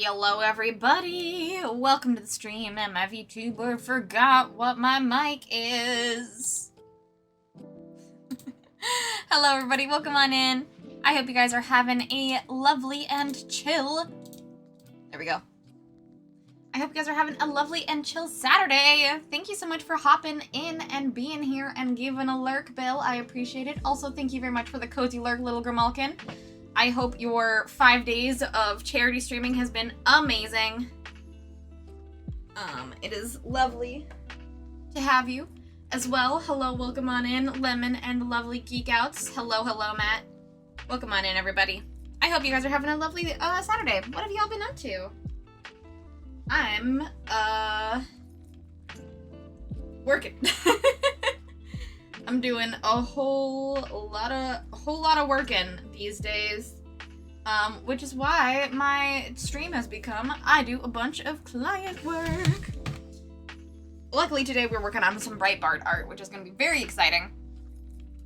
Hello everybody! Welcome to the stream. MF YouTuber forgot what my mic is. Hello everybody, welcome on in. I hope you guys are having a lovely and chill... There we go. I hope you guys are having a lovely and chill Saturday. Thank you so much for hopping in and being here and giving a lurk, Bill. I appreciate it. Also, thank you very much for the cozy lurk, Little Grimalkin. I hope your 5 days of charity streaming has been amazing. It is lovely to have you as well. Hello, welcome on in, Lemon and Lovely Geek Outs. Hello, Matt. Welcome on in, everybody. I hope you guys are having a lovely Saturday. What have y'all been up to? I'm, working. I'm doing a whole lot of working these days. Which is why my stream has become, I do a bunch of client work. Luckily today we're working on some Breitbart art, which is going to be very exciting.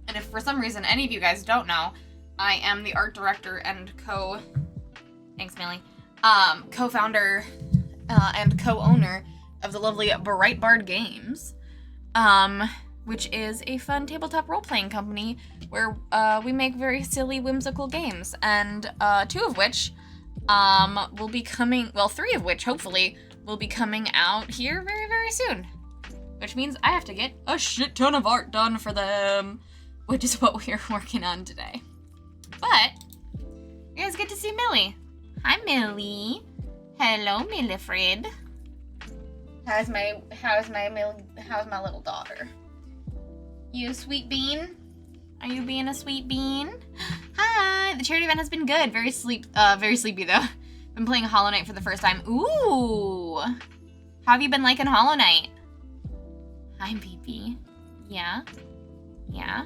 And if for some reason any of you guys don't know, I am the art director and thanks Millie, co-founder and co-owner of the lovely Breitbart Games, which is a fun tabletop role-playing company where we make very silly, whimsical games, and 2 of which will be coming, well, 3 of which, hopefully, will be coming out here very, very soon. Which means I have to get a shit ton of art done for them, which is what we're working on today. But, you guys get to see Millie. Hi, Millie. Hello, Millifred. How's my little daughter? You a sweet bean? Are you being a sweet bean? Hi! The charity event has been good. Very sleepy though. Been playing Hollow Knight for the first time. Ooh! How have you been liking Hollow Knight? Hi, Pee-Pee. Yeah? Yeah?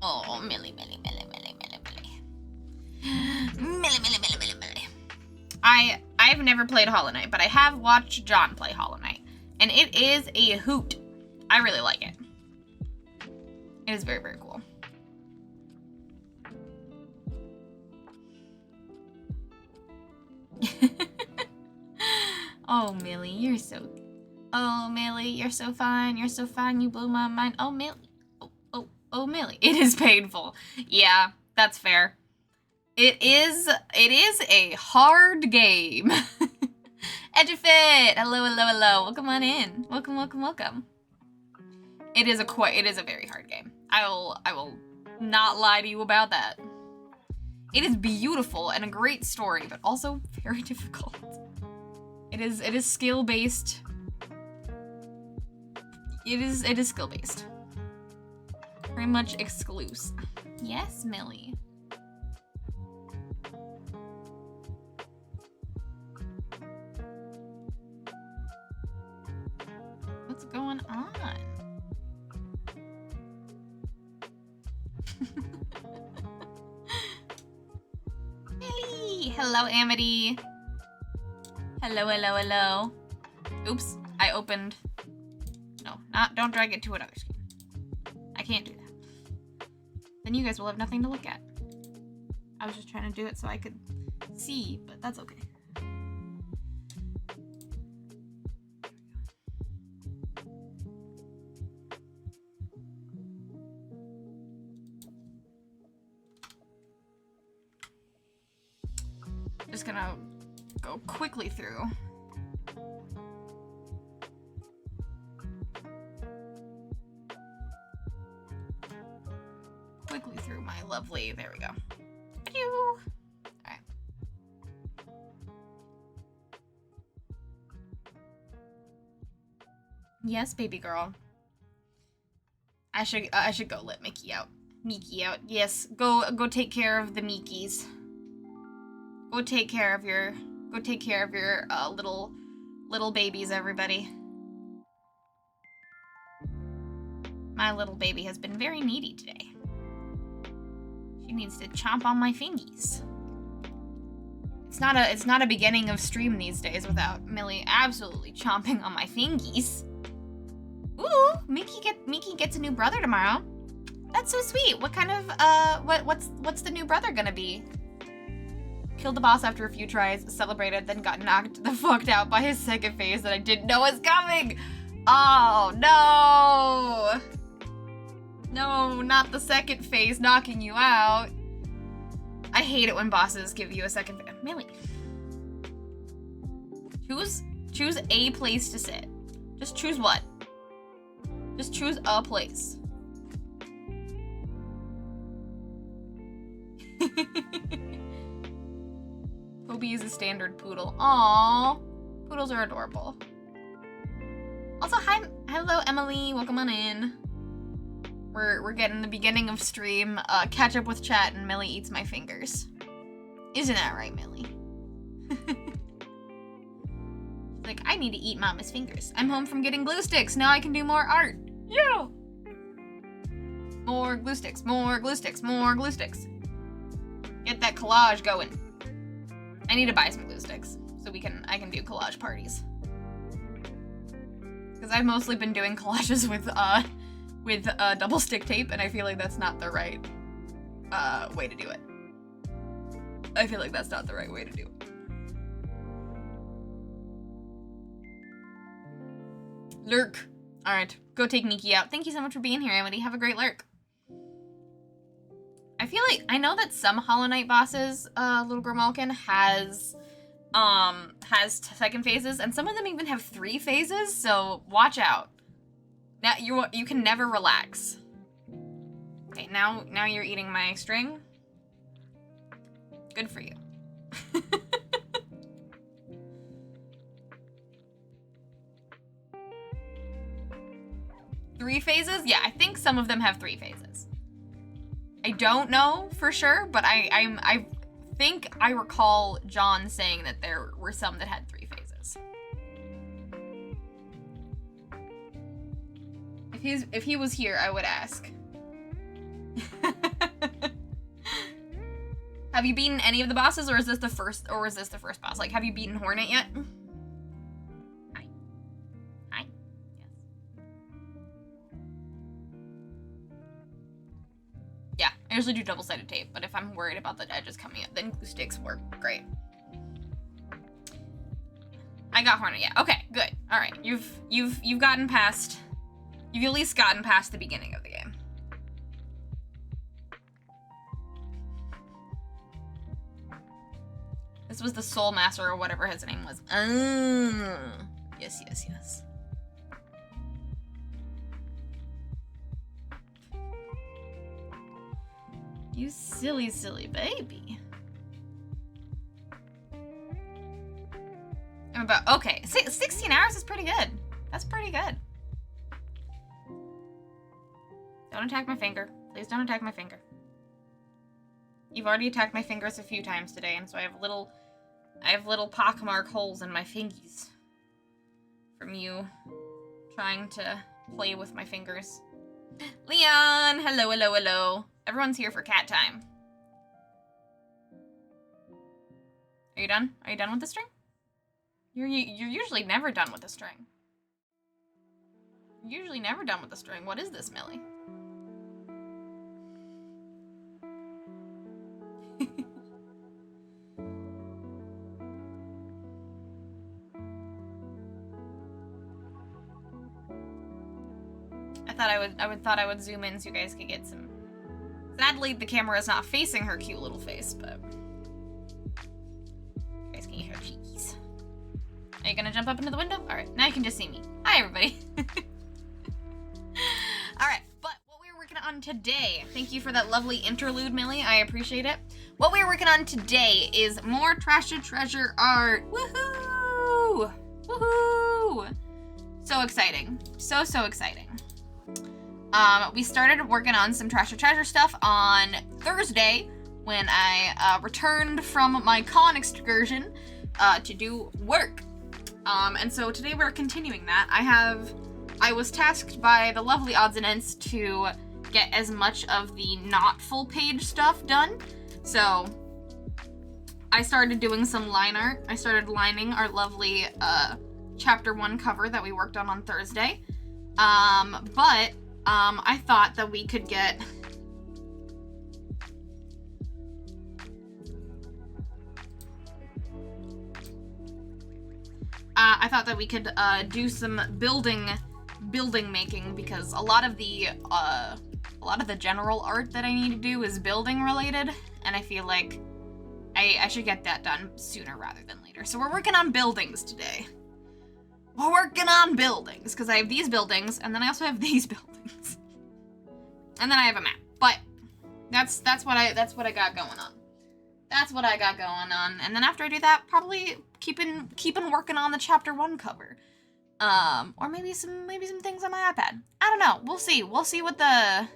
Oh, Millie. Millie. I've never played Hollow Knight, but I have watched John play Hollow Knight. And it is a hoot. I really like it. It is very, very cool. Oh, Millie, you're so... Oh, Millie, you're so fine. You're so fine. You blew my mind. Oh, Millie. Oh, Millie. It is painful. Yeah, that's fair. It is a hard game. Edgefit! Hello. Welcome on in. Welcome. It is a very hard game. I will not lie to you about that. It is beautiful and a great story, but also very difficult. It is skill based. It is skill based. Very much exclusive. Yes, Millie. What's going on? Millie! Hello, Amity. Hello. Oops, I opened... No, don't drag it to another screen. I can't do that. Then you guys will have nothing to look at. I was just trying to do it so I could see, but that's okay. Just gonna go quickly through. My lovely, there we go. Pew! Alright. Yes, baby girl. I should go let Mickey out. Yes, go take care of the Mickeys. Go take care of your little babies, everybody. My little baby has been very needy today. She needs to chomp on my fingies. It's not a beginning of stream these days without Millie absolutely chomping on my fingies. Ooh, Mickey gets a new brother tomorrow. That's so sweet. What kind of what's the new brother gonna be? killed the boss after a few tries, celebrated, then got knocked the fuck out by his second phase that I didn't know was coming. Oh, no. No, not the second phase knocking you out. I hate it when bosses give you a second phase. Millie. Choose a place to sit. Just choose one. Just choose a place. Toby is a standard poodle. Aww. Poodles are adorable. Also, hello Emily, welcome on in. We're getting the beginning of stream. Catch up with chat and Millie eats my fingers. Isn't that right, Millie? Like, I need to eat Mama's fingers. I'm home from getting glue sticks. Now I can do more art. Yeah. More glue sticks, more glue sticks, more glue sticks. Get that collage going. I need to buy some glue sticks so I can do collage parties. Because I've mostly been doing collages with double stick tape, and I feel like that's not the right way to do it. I feel like that's not the right way to do it. Lurk. Alright, go take Miki out. Thank you so much for being here, Amity. Have a great lurk. I feel like, I know that some Hollow Knight bosses, Little Grimalkin has second phases, and some of them even have 3 phases, so watch out. Now, you can never relax. Okay, now you're eating my string. Good for you. 3 phases? Yeah, I think some of them have 3 phases. I don't know for sure, but I think I recall John saying that there were some that had 3 phases. If he was here, I would ask. Have you beaten any of the bosses, or is this the first boss? Like, have you beaten Hornet yet? Hi. Hi. Yes. Yeah, I usually do double-sided tape, but if I'm worried about the edges coming up, then glue sticks work great. I got Hornet, yeah. Okay, good. All right, you've gotten past. You've at least gotten past the beginning of the game. This was the Soul Master or whatever his name was. Yes, yes, yes. You silly, silly baby. Okay, 16 hours is pretty good. That's pretty good. Don't attack my finger. Please don't attack my finger. You've already attacked my fingers a few times today, and so I have little pockmark holes in my fingies from you trying to play with my fingers. Leon! Hello, hello, hello. Everyone's here for cat time. Are you done? Are you done with the string? You're usually never done with the string. You're usually never done with the string. What is this, Millie? I would zoom in so you guys could get some. Sadly, the camera is not facing her cute little face, but you guys can get her cheekies. Are you gonna jump up into the window? All right, now you can just see me. Hi, everybody. All right, but what we're working on today. Thank you for that lovely interlude, Millie. I appreciate it. What we're working on today is more Trash to Treasure art. Woohoo! Woohoo! So exciting. So exciting. We started working on some Trash to Treasure stuff on Thursday when I returned from my con excursion to do work. And so today we're continuing that. I was tasked by the lovely Odds and Ends to get as much of the not full page stuff done. So I started doing some line art. I started lining our lovely chapter 1 cover that we worked on Thursday. But I thought that we could get I thought that we could do some building making, because a lot of the general art that I need to do is building related, and I feel like I should get that done sooner rather than later. So we're working on buildings today. We're working on buildings, because I have these buildings, and then I also have these buildings. And then I have a map. But that's what I got going on. That's what I got going on. And then after I do that, probably keeping working on the chapter 1 cover. Or maybe some things on my iPad. I don't know. We'll see. We'll see what the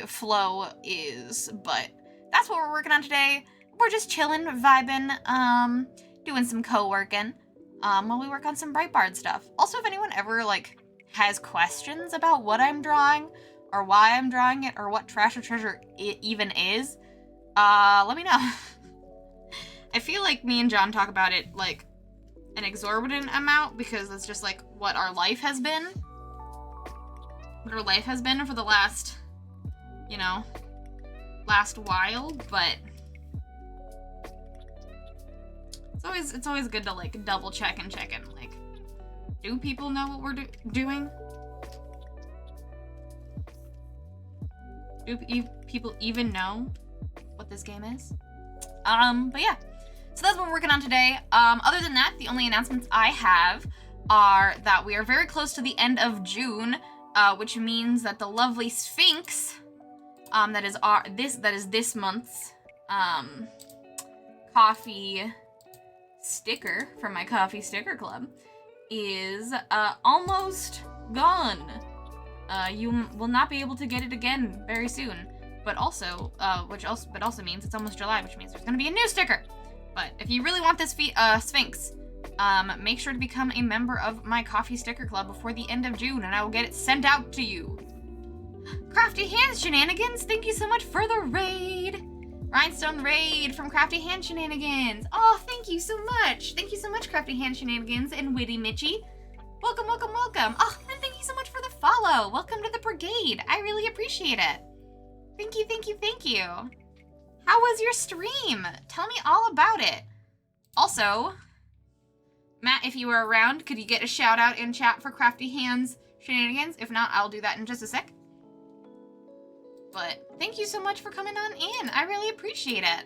flow is, but that's what we're working on today. We're just chilling, vibing, doing some co-working, while we work on some Breitbart stuff. Also, if anyone ever, like, has questions about what I'm drawing, or why I'm drawing it, or what Trash or Treasure it even is, let me know. I feel like me and John talk about it, like, an exorbitant amount, because it's just, like, what our life has been. What our life has been for the last, last while, but it's always good to, like, double check and check in, like, do people know what we're doing? Do people even know what this game is? But yeah. So that's what we're working on today. Other than that, the only announcements I have are that we are very close to the end of June, which means that the lovely Sphinx, that is this month's coffee sticker from my coffee sticker club, is almost gone. You will not be able to get it again very soon. But also means it's almost July, which means there's going to be a new sticker. But if you really want this Sphinx, make sure to become a member of my coffee sticker club before the end of June, and I will get it sent out to you. Crafty Hands Shenanigans, thank you so much for the raid. Rhinestone raid from Crafty Hands Shenanigans. Oh, thank you so much. Thank you so much, Crafty Hands Shenanigans and Witty Mitchie. Welcome, welcome, welcome. Oh, and thank you so much for the follow. Welcome to the brigade. I really appreciate it. Thank you, thank you, thank you. How was your stream? Tell me all about it. Also, Matt, if you were around, could you get a shout out in chat for Crafty Hands Shenanigans? If not, I'll do that in just a sec. But thank you so much for coming on in. I really appreciate it.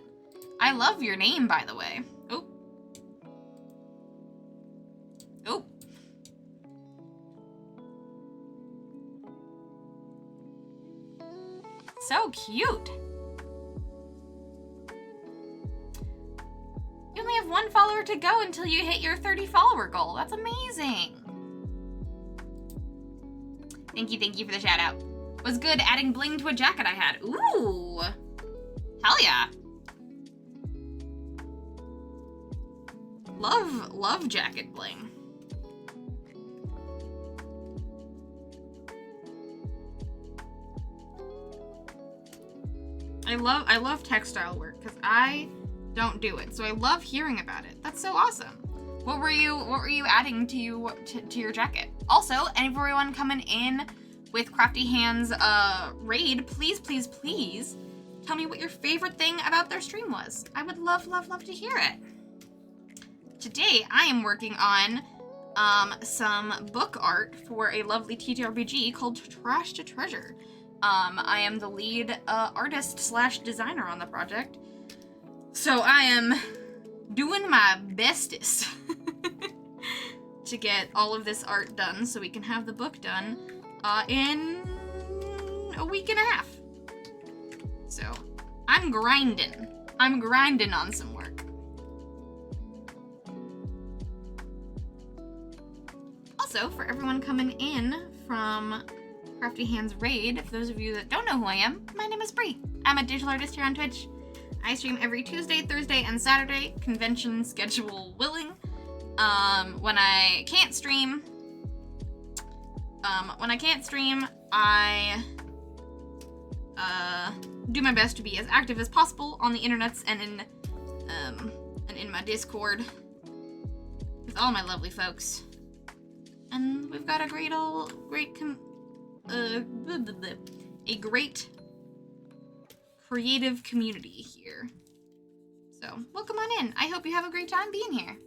I love your name, by the way. Oh. Oh. So cute. You only have 1 follower to go until you hit your 30 follower goal. That's amazing. Thank you for the shout out. Was good adding bling to a jacket I had. Ooh. Hell yeah. Love jacket bling. I love textile work because I don't do it, so I love hearing about it. That's so awesome. What were you adding to your jacket? Also, everyone coming in with Crafty Hands raid, please tell me what your favorite thing about their stream was. I would love to hear it. Today I am working on some book art for a lovely TTRPG called Trash to Treasure. I am the lead artist/designer on the project, so I am doing my bestest to get all of this art done so we can have the book done in a week and a half. So I'm grinding on some work. Also, for everyone coming in from Crafty Hands Raid, for those of you that don't know who I am, my name is Bree. I'm a digital artist here on Twitch. I stream every Tuesday, Thursday, and Saturday, convention schedule willing. When I can't stream, I do my best to be as active as possible on the internets and in my Discord with all my lovely folks. And we've got a great creative community here. So, welcome on in. I hope you have a great time being here.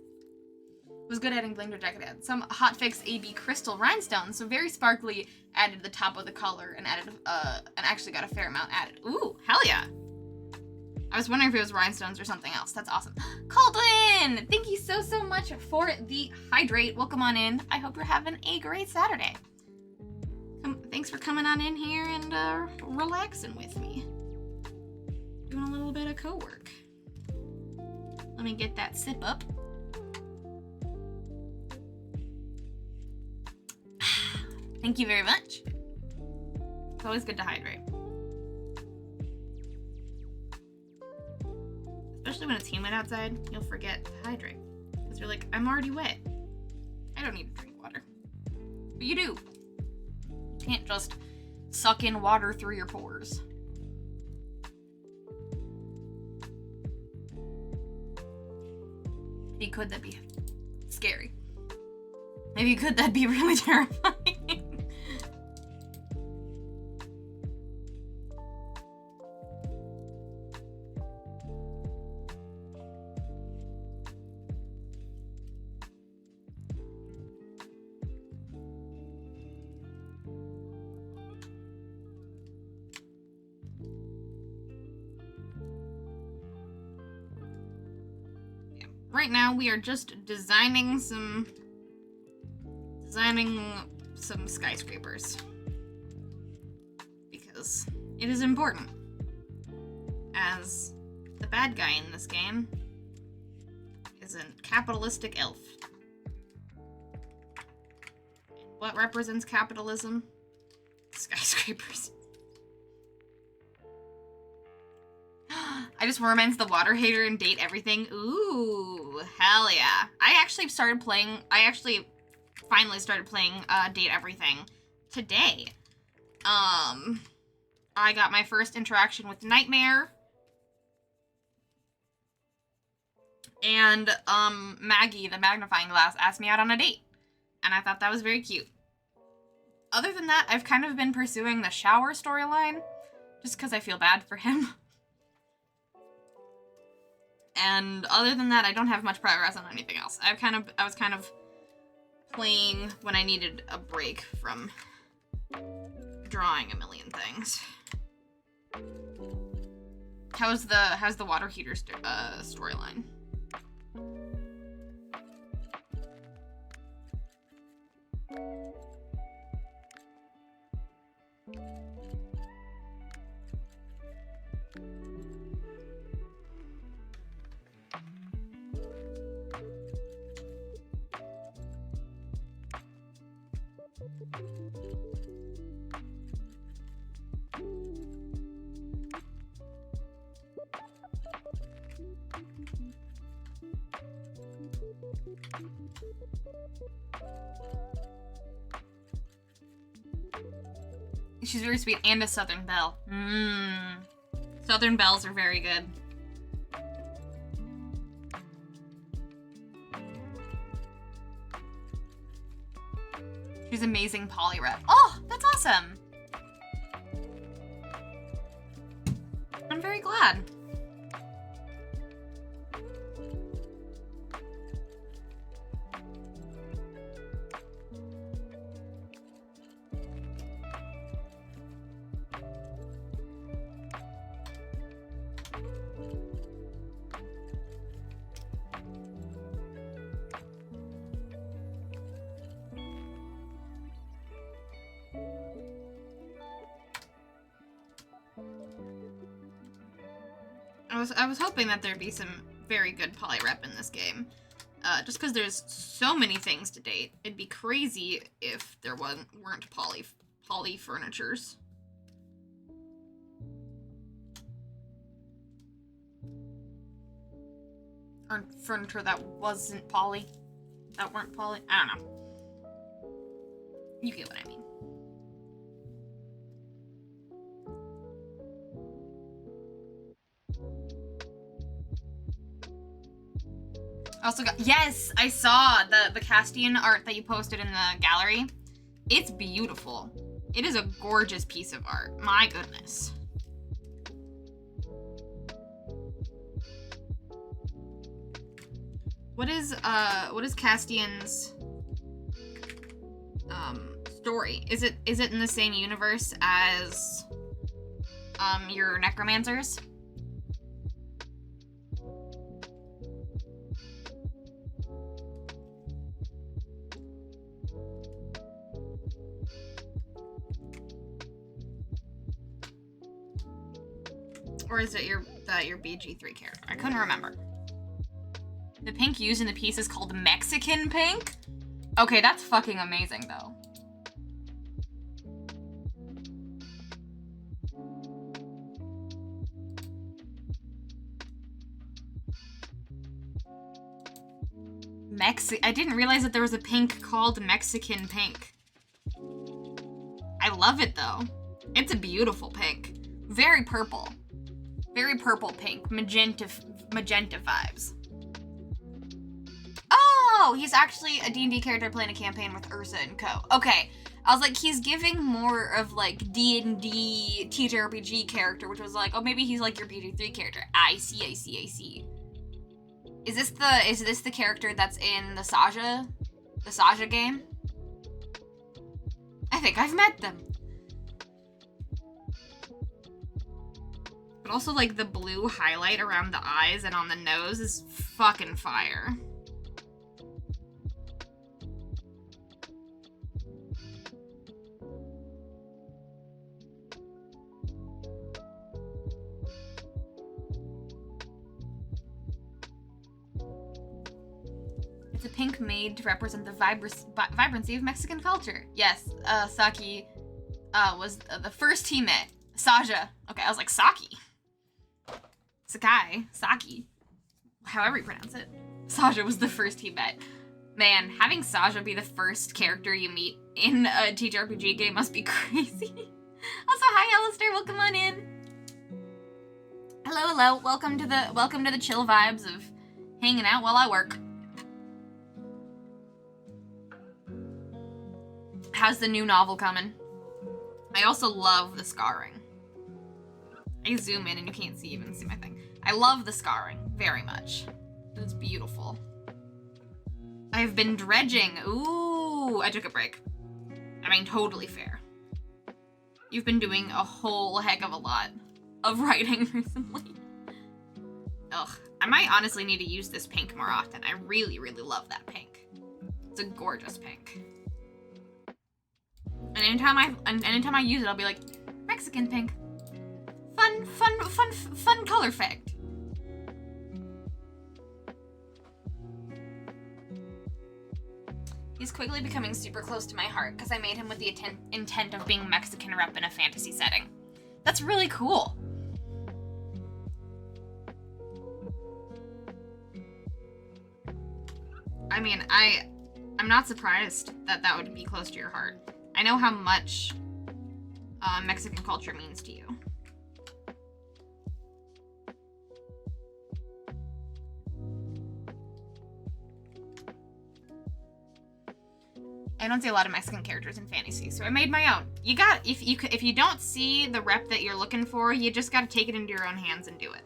was good adding Blinger Jacket. Add some hotfix AB crystal rhinestones, so very sparkly. Added the top of the collar and added and actually got a fair amount added. Ooh, hell yeah! I was wondering if it was rhinestones or something else. That's awesome. Caldwin, thank you so much for the hydrate. Welcome on in. I hope you're having a great Saturday. Thanks for coming on in here and relaxing with me. Doing a little bit of co-work. Let me get that sip up. Thank you very much. It's always good to hydrate. Especially when it's humid outside, you'll forget to hydrate. Because you're like, I'm already wet. I don't need to drink water. But you do. You can't just suck in water through your pores. If you could, that'd be scary. Maybe you could, that'd be really terrifying. Right now, we are just designing some skyscrapers. Because it is important. As the bad guy in this game is a capitalistic elf. And what represents capitalism? Skyscrapers. I just romance the water hater and date everything. Ooh, hell yeah. I actually finally started playing Date Everything today. I got my first interaction with Nightmare. And Maggie, the magnifying glass, asked me out on a date. And I thought that was very cute. Other than that, I've kind of been pursuing the shower storyline. Just because I feel bad for him. And other than that, I don't have much progress on anything else. I was kind of playing when I needed a break from drawing a million things. How's the water heater storyline? She's very sweet, and a Southern Belle. Southern Belles are very good. She's amazing polyrep. Oh, that's awesome! I'm very glad. I was hoping that there'd be some very good polyrep in this game. Just because there's so many things to date. It'd be crazy if there weren't poly furnitures. Or furniture that wasn't poly. That weren't poly. I don't know. You get what I mean. Also got, yes, I saw the Castian art that you posted in the gallery. It's beautiful. It is a gorgeous piece of art. My goodness. What is Castian's story? Is it in the same universe as your necromancers? Or is it your BG3 character? I couldn't remember. The pink used in the piece is called Mexican pink? Okay, that's fucking amazing though. I didn't realize that there was a pink called Mexican pink. I love it though. It's a beautiful pink. Very purple. Very purple pink. Magenta vibes. Oh, he's actually a D&D character playing a campaign with Ursa and co. Okay. I was like, he's giving more of like D&D TTRPG character, which was like, oh, maybe he's like your BG3 character. I see. Is this the character that's in the Saja game? I think I've met them. But also like the blue highlight around the eyes and on the nose is fucking fire. It's a pink made to represent the vibrancy of Mexican culture. Yes, Saki was the first he met. Saja. Okay, I was like, Saki. Sakai. Saki. However you pronounce it. Saja was the first he met. Man, having Saja be the first character you meet in a TTRPG game must be crazy. Also, hi Alistair, welcome on in. Hello. Welcome to the chill vibes of hanging out while I work. How's the new novel coming? I also love the scarring. I zoom in and you can't even see my thing. I love the scarring very much. It's beautiful. I've been dredging. Ooh, I took a break. I mean, totally fair. You've been doing a whole heck of a lot of writing recently. Ugh, I might honestly need to use this pink more often. I really, really love that pink. It's a gorgeous pink. And anytime I use it, I'll be like, Mexican pink. Fun color fact. He's quickly becoming super close to my heart because I made him with the intent of being Mexican rep in a fantasy setting. That's really cool. I mean, I'm not surprised that would be close to your heart. I know how much Mexican culture means to you. I don't see a lot of Mexican characters in fantasy, so I made my own. If you don't see the rep that you're looking for, you just gotta take it into your own hands and do it.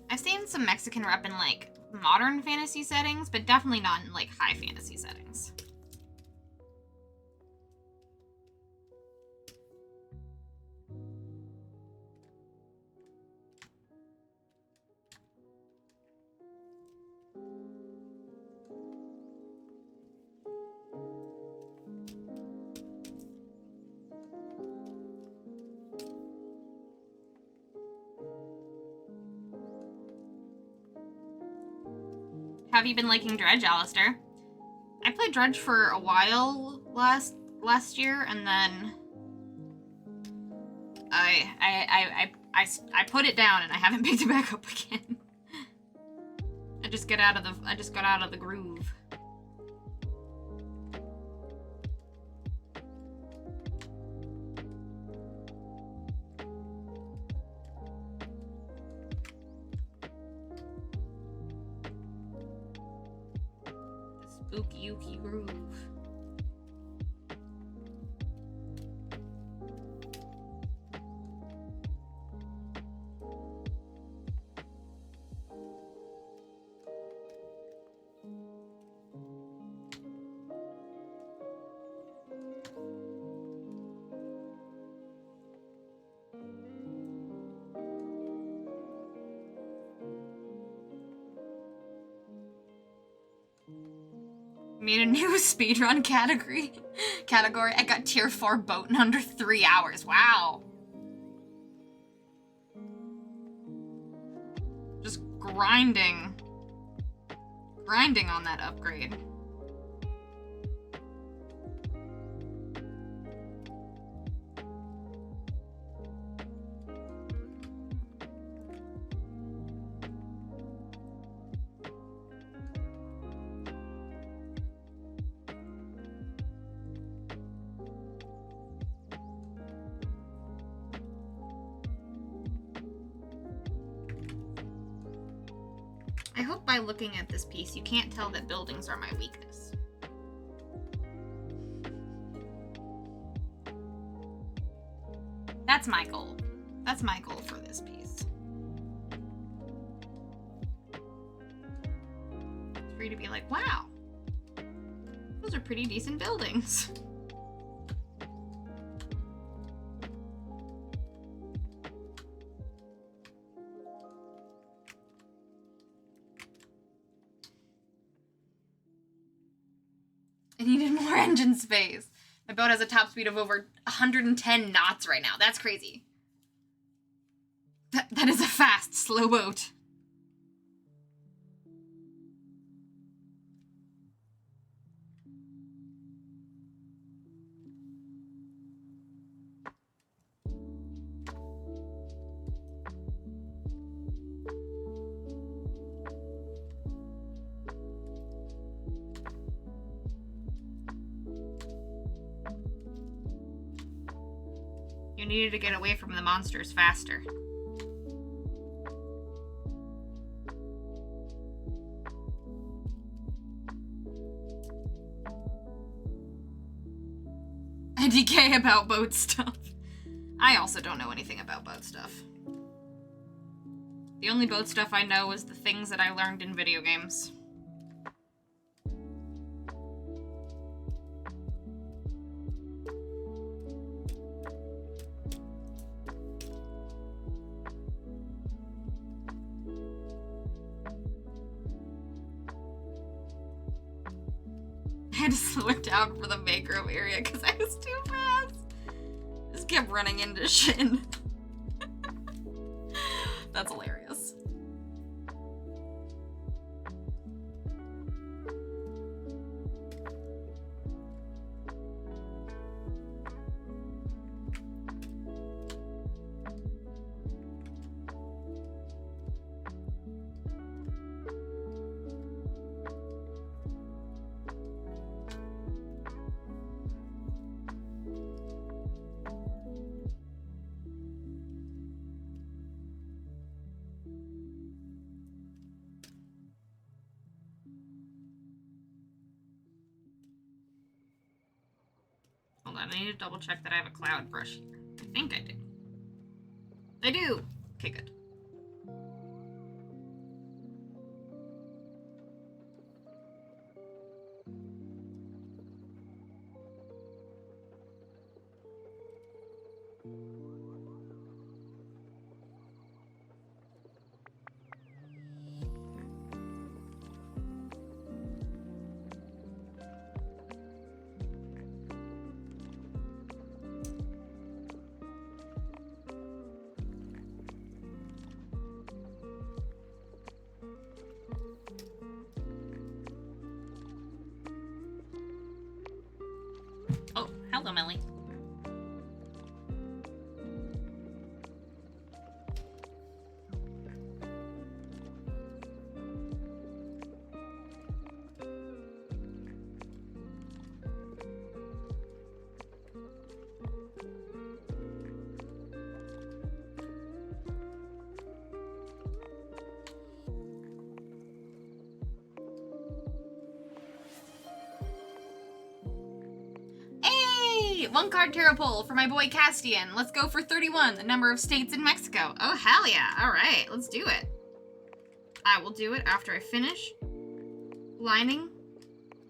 I've seen some Mexican rep in like modern fantasy settings, but definitely not in like high fantasy settings. Have you been liking Dredge, Alistair? I played Dredge for a while last year, and then I put it down, and I haven't picked it back up again. I just got out of the groove. Ookie ookie groove. Made a new speedrun category. I got tier 4 boat in under 3 hours. Wow. Just grinding. Grinding on that upgrade. I hope by looking at this piece, you can't tell that buildings are my weakness. That's my goal. That's my goal for this piece. For you to be like, wow, those are pretty decent buildings. I needed more engine space. My boat has a top speed of over 110 knots right now. That's crazy. That is a fast, slow boat. You needed to get away from the monsters faster. I DK about boat stuff. I also don't know anything about boat stuff. The only boat stuff I know is the things that I learned in video games. I had to slow it down for the mangrove area because I was too fast. Just kept running into shit. That's hilarious. Hold on, I need to double check that I have a cloud brush here. I think I do. I do! Okay, good. 1 card tarot pull for my boy Castian. Let's go for 31, the number of states in Mexico. Oh, hell yeah. All right, let's do it. I will do it after I finish lining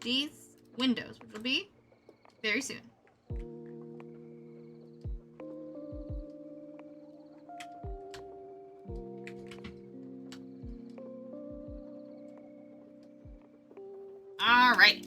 these windows, which will be very soon. All right.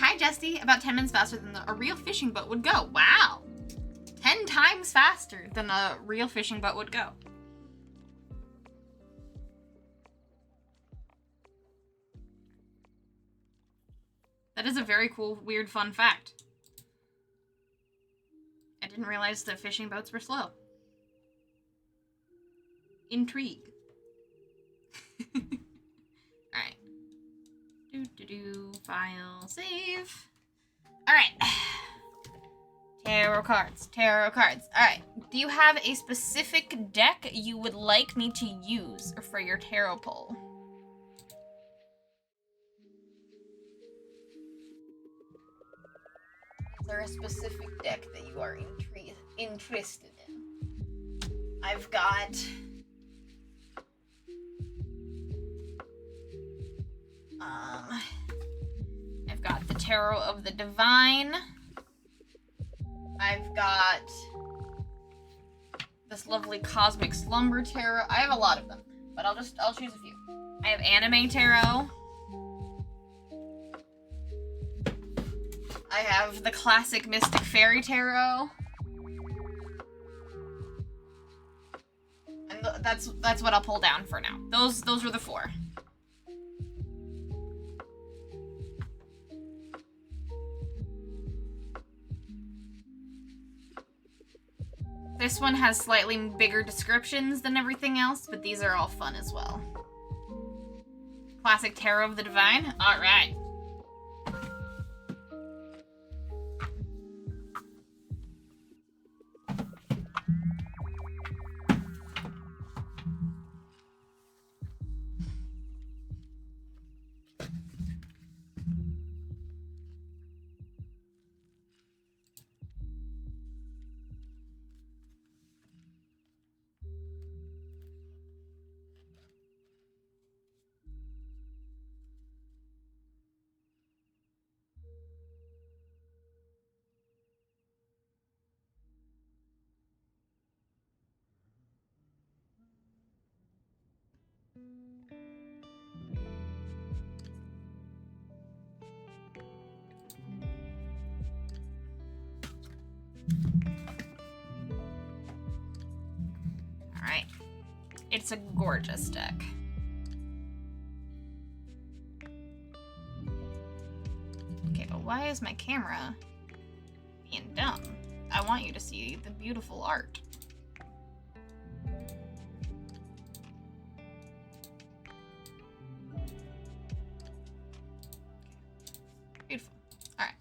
Hi, Jesty. About 10 minutes faster than a real fishing boat would go. Wow. 10 times faster than a real fishing boat would go. That is a very cool, weird, fun fact. I didn't realize that fishing boats were slow. Intrigue. Alright. File, save. Alright. Tarot cards. Alright. Do you have a specific deck you would like me to use for your tarot pull? Is there a specific deck that you are interested in? I've got... I've got the Tarot of the Divine. I've got this lovely Cosmic Slumber Tarot. I have a lot of them, but I'll choose a few. I have Anime Tarot. I have the classic Mystic Fairy Tarot. And that's what I'll pull down for now. Those were the 4. This one has slightly bigger descriptions than everything else, but these are all fun as well. Classic Tarot of the Divine. All right. Alright. It's a gorgeous deck. Okay, but why is my camera being dumb? I want you to see the beautiful art. Beautiful. All right.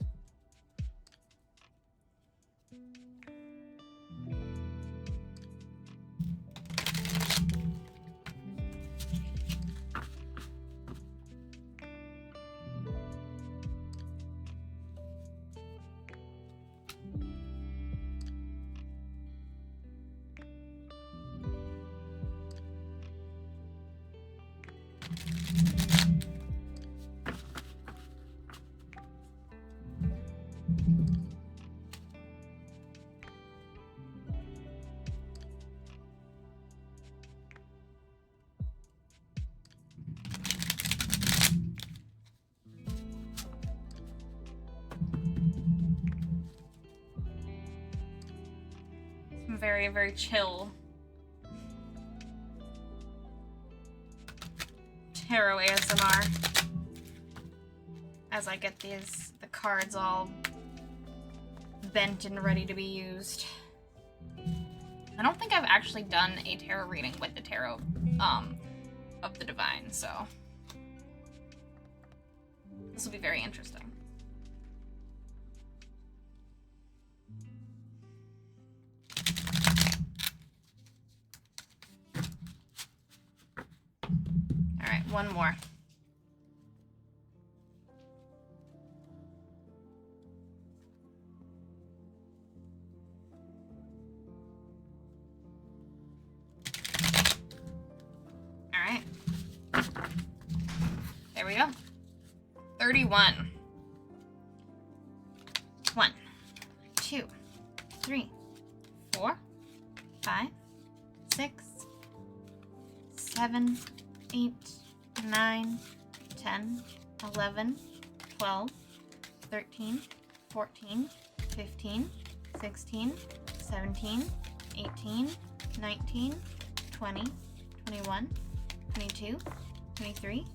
Very, very chill tarot ASMR as I get the cards all bent and ready to be used. I don't think I've actually done a tarot reading with the tarot of the divine, so this will be very interesting. All right, one more. All right. There we go. 31. 1, 2, 3, 4, 5, 6, 7, 8, 9, 10, 11, 12, 13, 14, 15, 16, 17, 18, 19, 20, 21, 22, 23,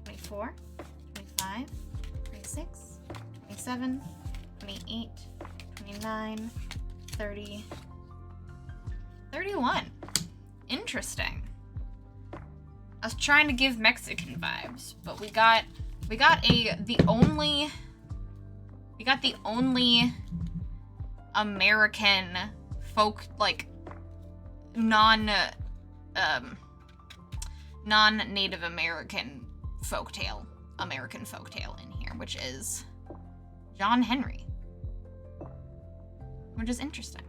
24, 25, 26, 27, 28, 29, 30, 31. Interesting. I was trying to give Mexican vibes, but we got the only American folk, like non-Native American folktale in here, which is John Henry, which is interesting.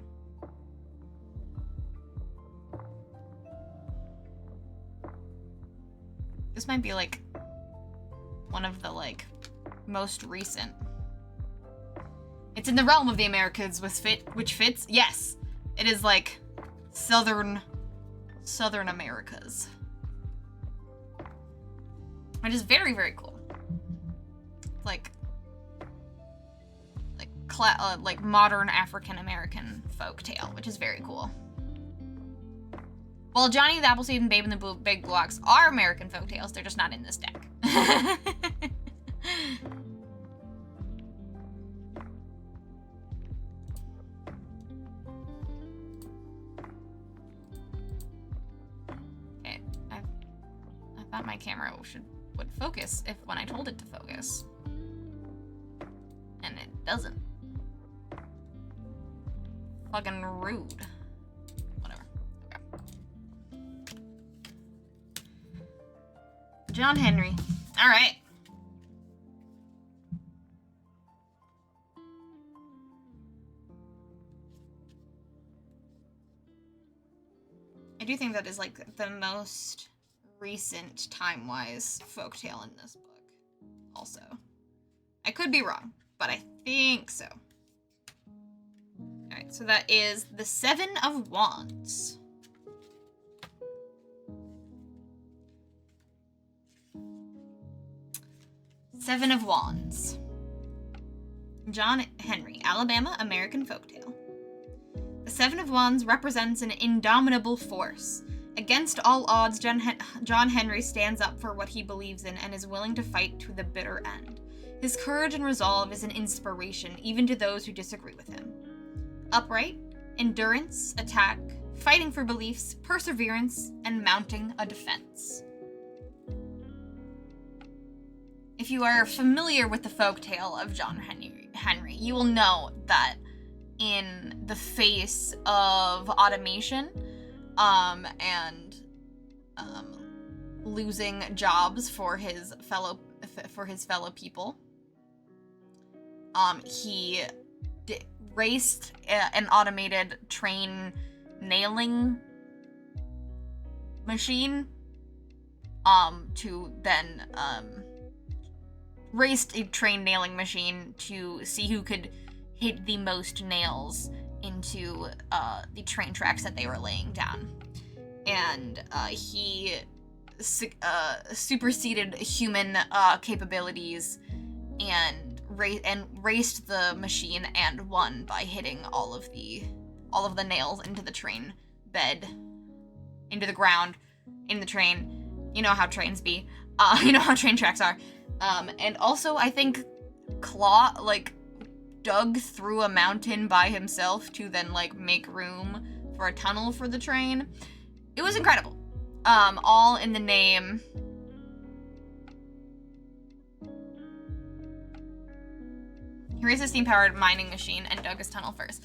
This might be like one of the like most recent. It's in the realm of the Americas, which fits. Yes, it is like southern Americas, which is very, very cool. Like modern African American folktale, which is very cool. Well, Johnny the Appleseed and Babe in the Big Blue Ox are American folktales. They're just not in this deck. Okay, I thought my camera would focus when I told it to focus, and it doesn't. Fucking rude. John Henry. All right. I do think that is like the most recent time-wise folktale in this book. Also, I could be wrong, but I think so. All right, so that is the Seven of Wands. Seven of Wands. John Henry, Alabama, American folktale. The Seven of Wands represents an indomitable force. Against all odds, John Henry stands up for what he believes in and is willing to fight to the bitter end. His courage and resolve is an inspiration even to those who disagree with him. Upright, endurance, attack, fighting for beliefs, perseverance, and mounting a defense. If you are familiar with the folktale of John Henry, you will know that in the face of automation and losing jobs for his fellow people, he raced an automated train nailing machine to then raced a train nailing machine to see who could hit the most nails into the train tracks that they were laying down. And he superseded human capabilities and raced the machine and won by hitting all of the nails into the train bed, into the ground, in the train. You know how trains be. You know how train tracks are. And also, I think dug through a mountain by himself to then, like, make room for a tunnel for the train. It was incredible. All in the name... He raised a steam-powered mining machine and dug his tunnel first.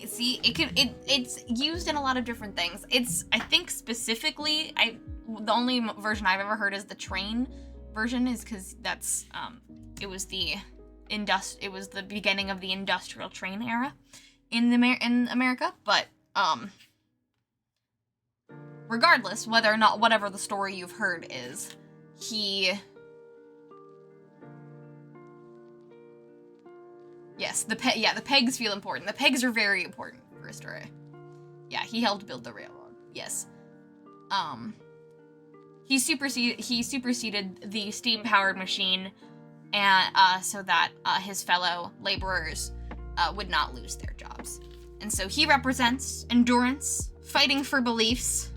See, it's used in a lot of different things. I think specifically, the only version I've ever heard is the train version, is because that's, it was the beginning of the industrial train era in America, but, regardless, whether or not whatever the story you've heard is, yes, the pegs feel important. The pegs are very important for his story. Yeah, he helped build the railroad. Yes. He superseded the steam-powered machine, and so that his fellow laborers would not lose their jobs. And so he represents endurance, fighting for beliefs,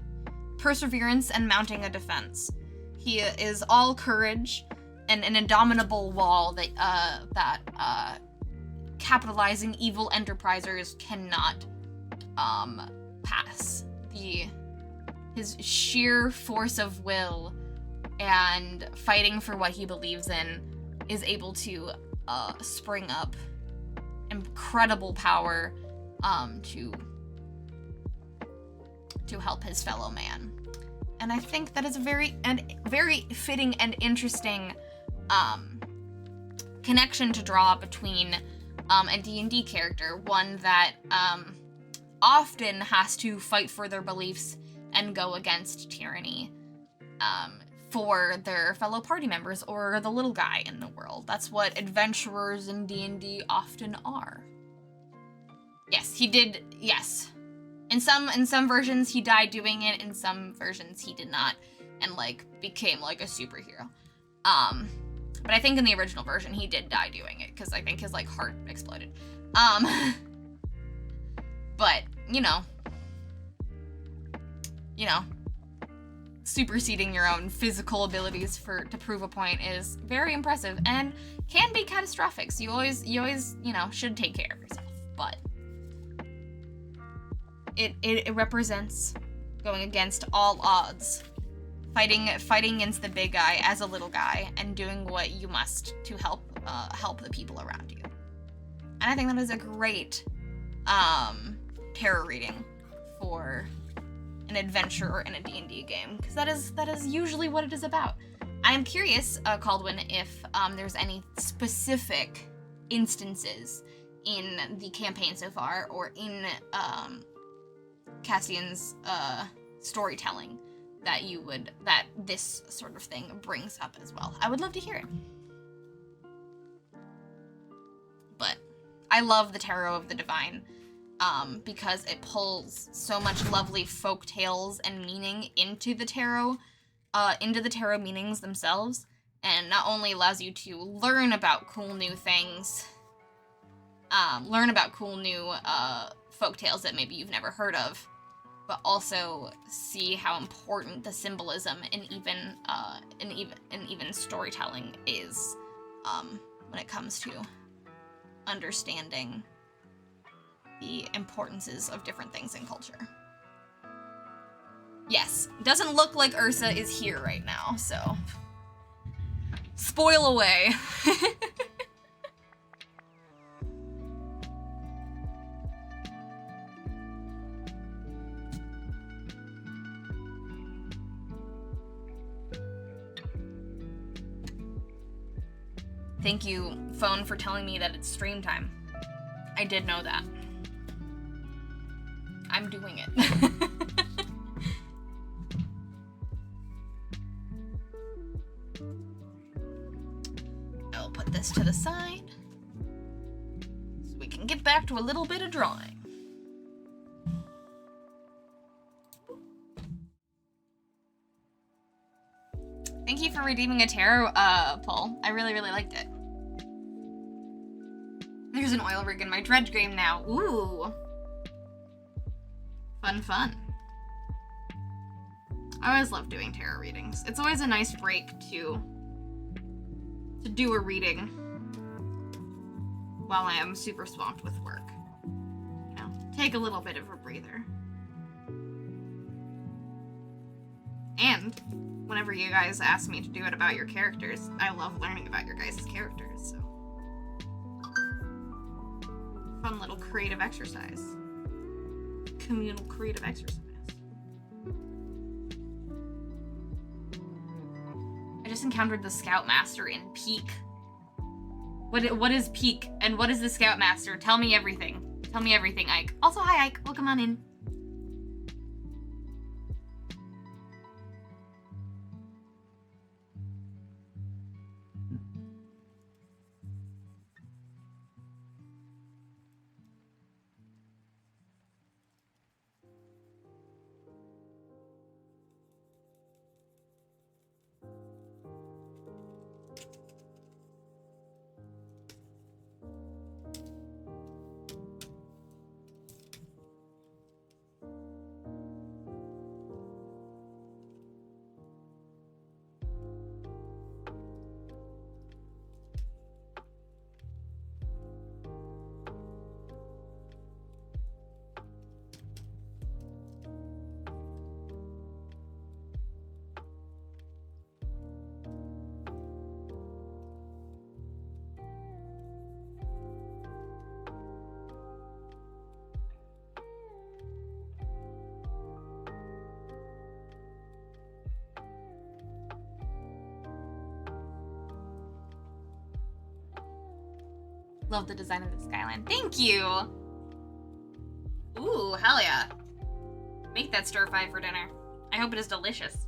perseverance, and mounting a defense. He is all courage and an indomitable wall that capitalizing evil enterprisers cannot pass. His sheer force of will and fighting for what he believes in is able to spring up incredible power to help his fellow man. And I think that is a very fitting and interesting connection to draw between a D&D character, one that often has to fight for their beliefs and go against tyranny for their fellow party members or the little guy in the world. That's what adventurers in D&D often are. Yes, he did. Yes, in some versions he died doing it. In some versions he did not, and like became like a superhero. But I think in the original version he did die doing it because I think his like heart exploded. But you know, superseding your own physical abilities to prove a point is very impressive and can be catastrophic. So you always, should take care of yourself. But it represents going against all odds, fighting against the big guy as a little guy, and doing what you must to help the people around you. And I think that is a great tarot reading for an adventure in a D&D game, because that is usually what it is about. I'm curious, Caldwin, if there's any specific instances in the campaign so far, or in Cassian's storytelling, that this sort of thing brings up as well. I would love to hear it. But I love the Tarot of the Divine, because it pulls so much lovely folk tales and meaning into the tarot meanings themselves, and not only allows you to learn about cool new things, folk tales that maybe you've never heard of, but also see how important the symbolism in even storytelling is, when it comes to understanding the importances of different things in culture. Yes, doesn't look like Ursa is here right now, so spoil away. Thank you, phone, for telling me that it's stream time. I did know that. I'm doing it. I'll put this to the side so we can get back to a little bit of drawing. Thank you for redeeming a tarot pull. I really, really liked it. There's an oil rig in my dredge game now. Ooh. Fun. I always love doing tarot readings. It's always a nice break to do a reading while I am super swamped with work. You know, take a little bit of a breather. And whenever you guys ask me to do it about your characters, I love learning about your guys' characters, so. Fun little creative exercise. Communal creative exercise. I just encountered the Scoutmaster in Peak. What is Peak, and what is the Scoutmaster? Tell me everything. Tell me everything, Ike. Also, hi, Ike. Welcome on in. Love the design of the skyline. Thank you! Ooh, hell yeah. Make that stir-fry for dinner. I hope it is delicious.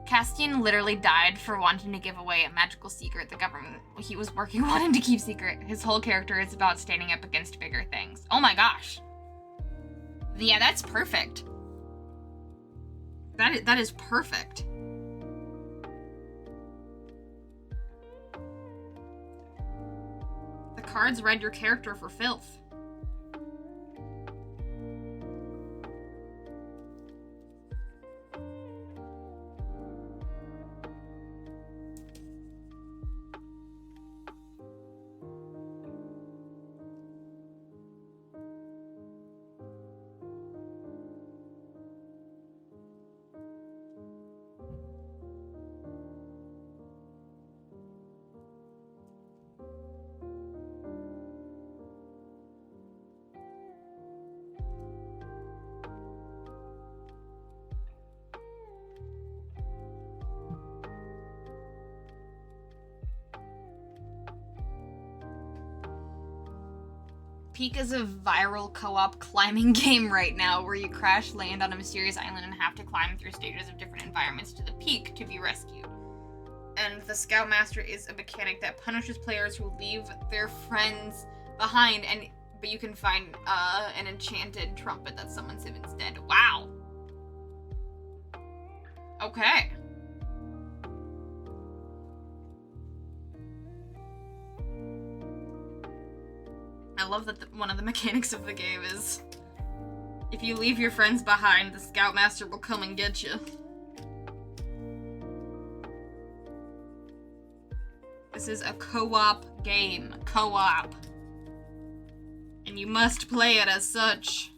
Castian literally died for wanting to give away a magical secret the government he was working wanted to keep secret. His whole character is about standing up against bigger things. Oh my gosh. Yeah, that's perfect. That is perfect. The cards read your character for filth. Peak is a viral co-op climbing game right now where you crash land on a mysterious island and have to climb through stages of different environments to the peak to be rescued. And the Scoutmaster is a mechanic that punishes players who leave their friends behind, but you can find an enchanted trumpet that summons him instead. Wow. Okay. I love that one of the mechanics of the game is if you leave your friends behind, the Scoutmaster will come and get you. This is a co-op game. Co-op. And you must play it as such.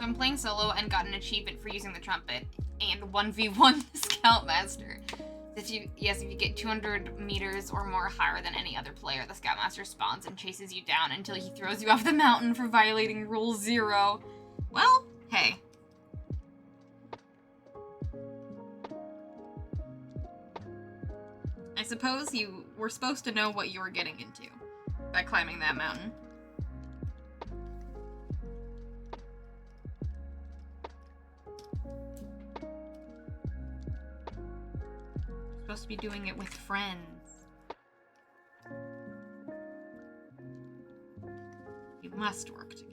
So I'm playing solo and got an achievement for using the trumpet and 1v1 the Scoutmaster. If you get 200 meters or more higher than any other player, the Scoutmaster spawns and chases you down until he throws you off the mountain for violating Rule 0. Well, hey. I suppose you were supposed to know what you were getting into by climbing that mountain. Supposed to be doing it with friends. You must work together.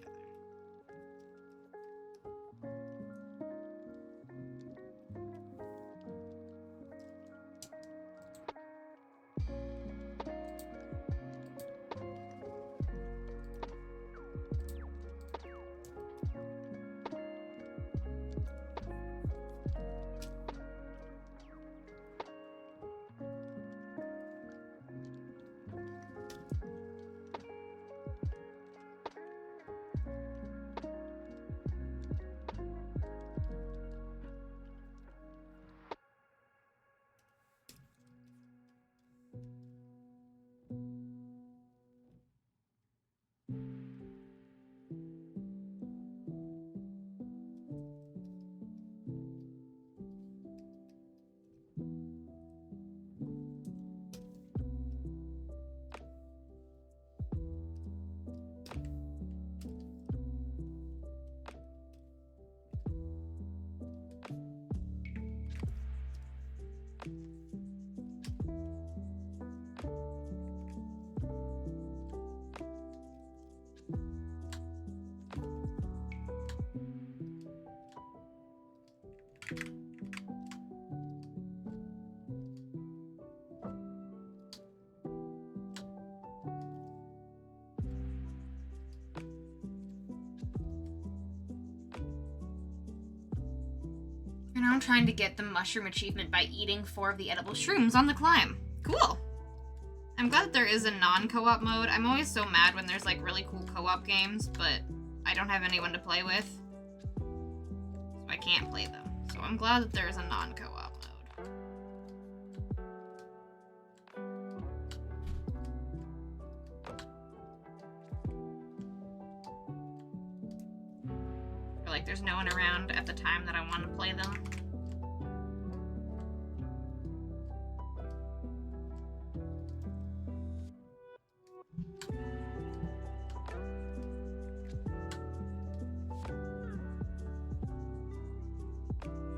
And now I'm trying to get the mushroom achievement by eating 4 of the edible shrooms on the climb. Cool. I'm glad that there is a non-co-op mode. I'm always so mad when there's like really cool co-op games, but I don't have anyone to play with, so I can't play them. So I'm glad that there is a non-co-op mode. Or like there's no one around at the time that I want to play them.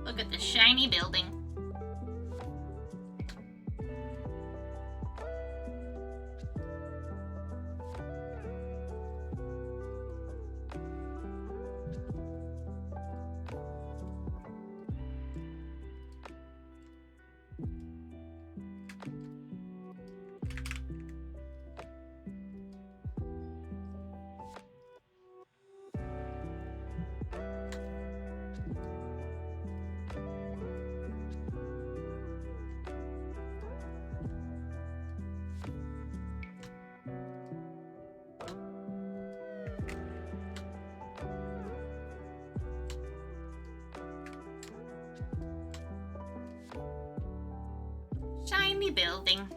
Look at the shiny building. Shiny building.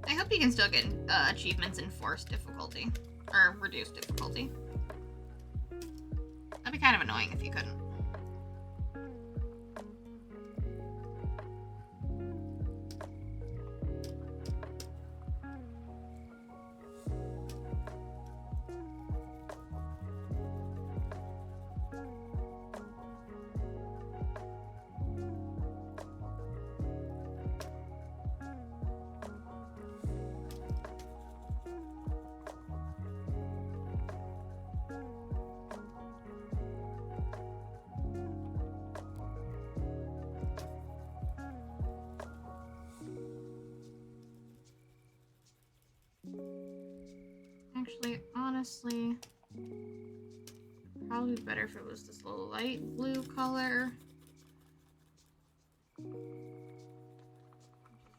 I hope you can still get achievements in forced difficulty, or reduced difficulty. That'd be kind of annoying if you couldn't. honestly, probably better if it was this light blue color.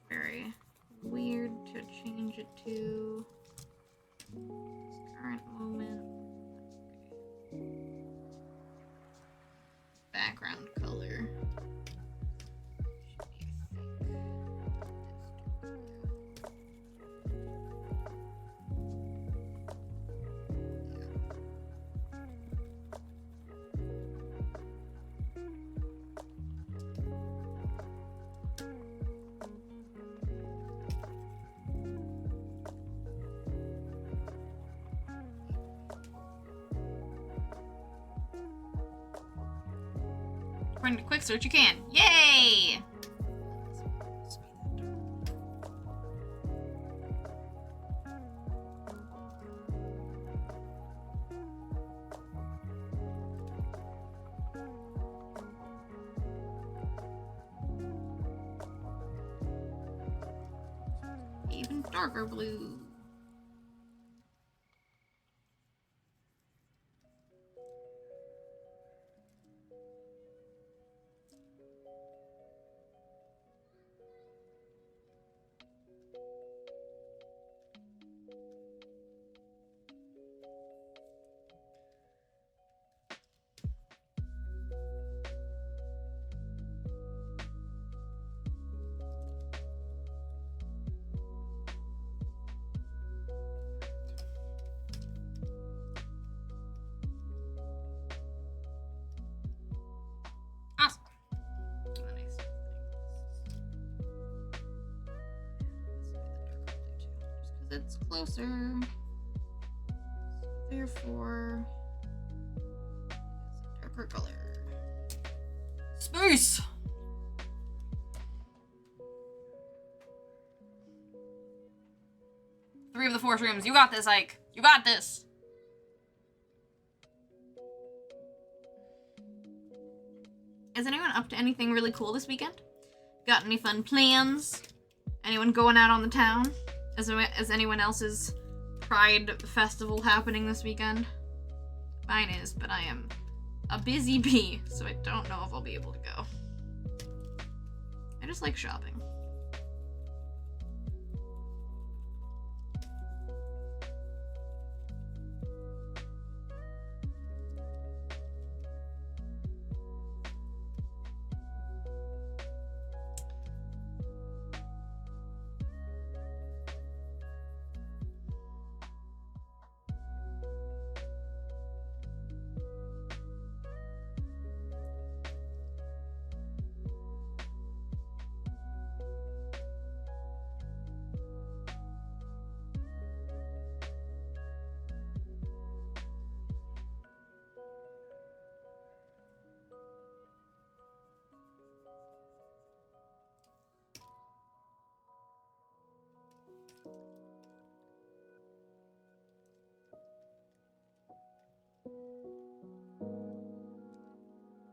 Very weird to change it to this current moment. Background color. According to quick search, you can. Yay! Even darker blue. It's closer, therefore it's a darker color. Space! Three of the 4 streams. You got this, Ike. You got this. Is anyone up to anything really cool this weekend? Got any fun plans? Anyone going out on the town? Is anyone else's Pride Festival happening this weekend? Mine is, but I am a busy bee, so I don't know if I'll be able to go. I just like shopping.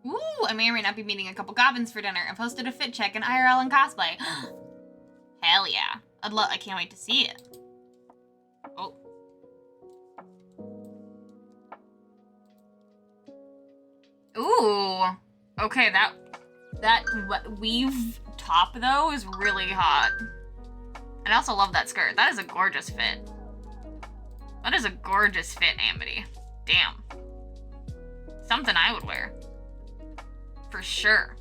Ooh, I may or may not be meeting a couple goblins for dinner. I posted a fit check in IRL and cosplay. Hell yeah. I can't wait to see it. Oh. Ooh. Okay, that weave top, though, is really hot. And I also love that skirt. That is a gorgeous fit. That is a gorgeous fit, Amity. Damn. Something I would wear. For sure.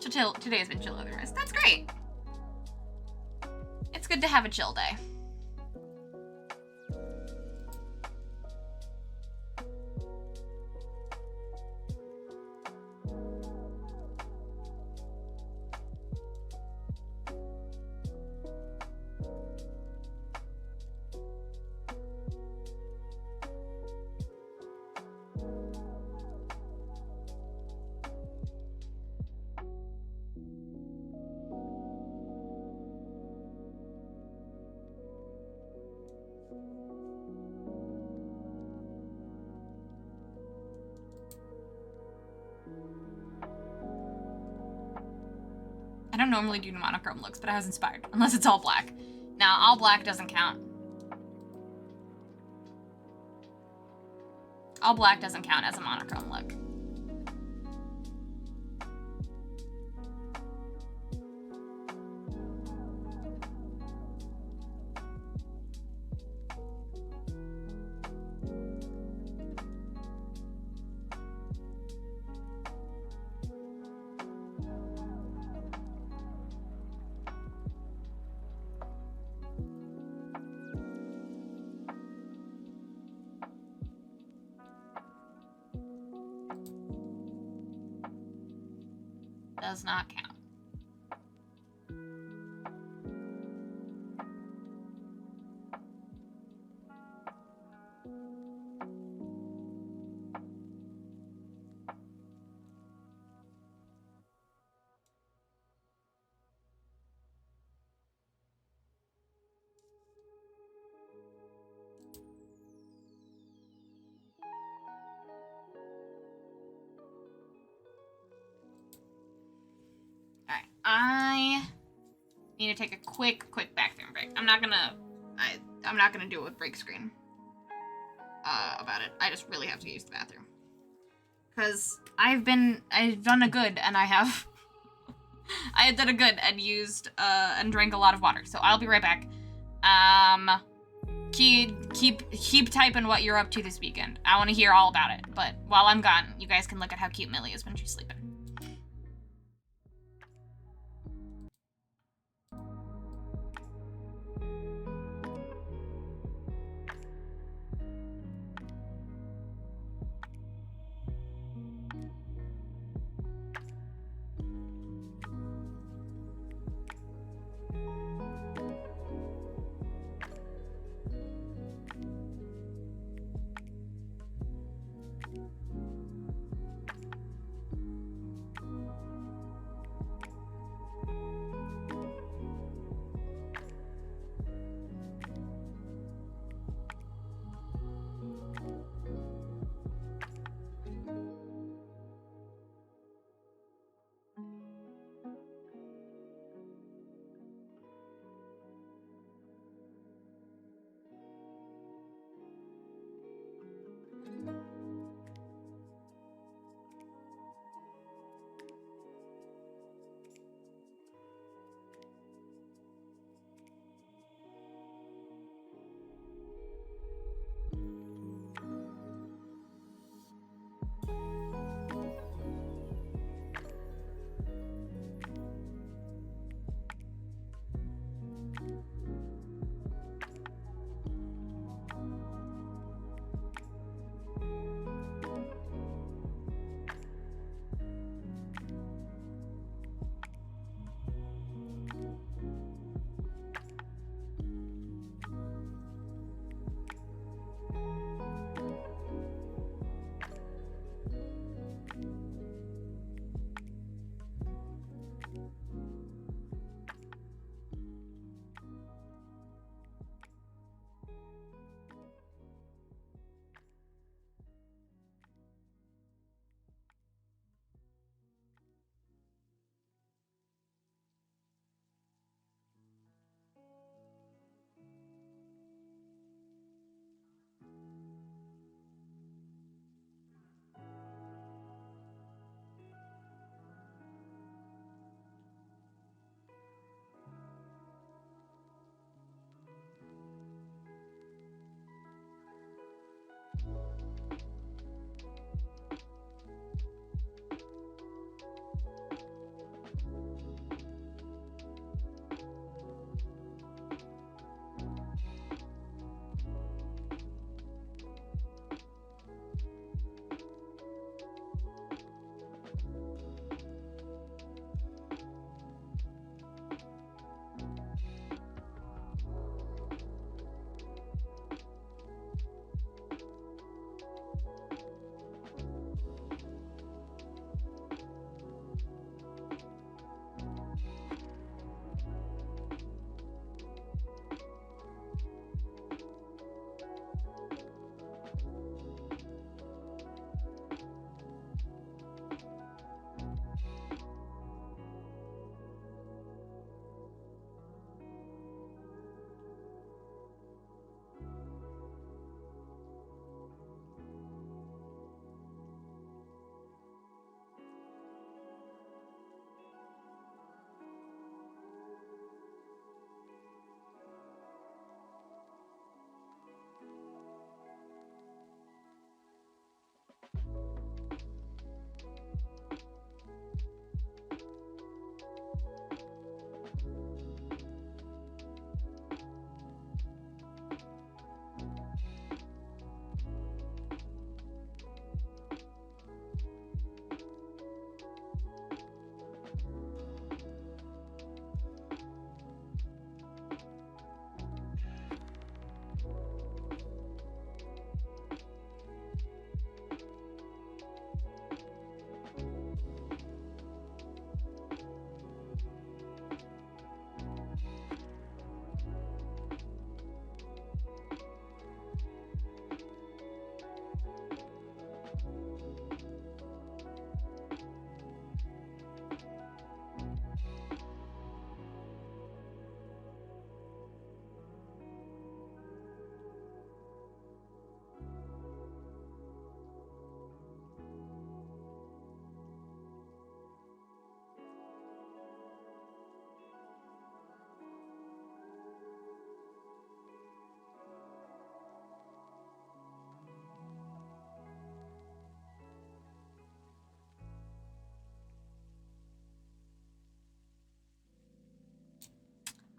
Today has been chill otherwise. That's great. It's good to have a chill day. I don't normally do monochrome looks, but I was inspired. Unless it's all black. Now, all black doesn't count. All black doesn't count as a monochrome look. Does not count. Alright, I need to take a quick bathroom break. I'm not gonna do it with break screen about it. I just really have to use the bathroom. Because I've done a good, and I have done a good and used and drank a lot of water. So I'll be right back. Keep typing what you're up to this weekend. I want to hear all about it. But while I'm gone, you guys can look at how cute Millie is when she's sleeping.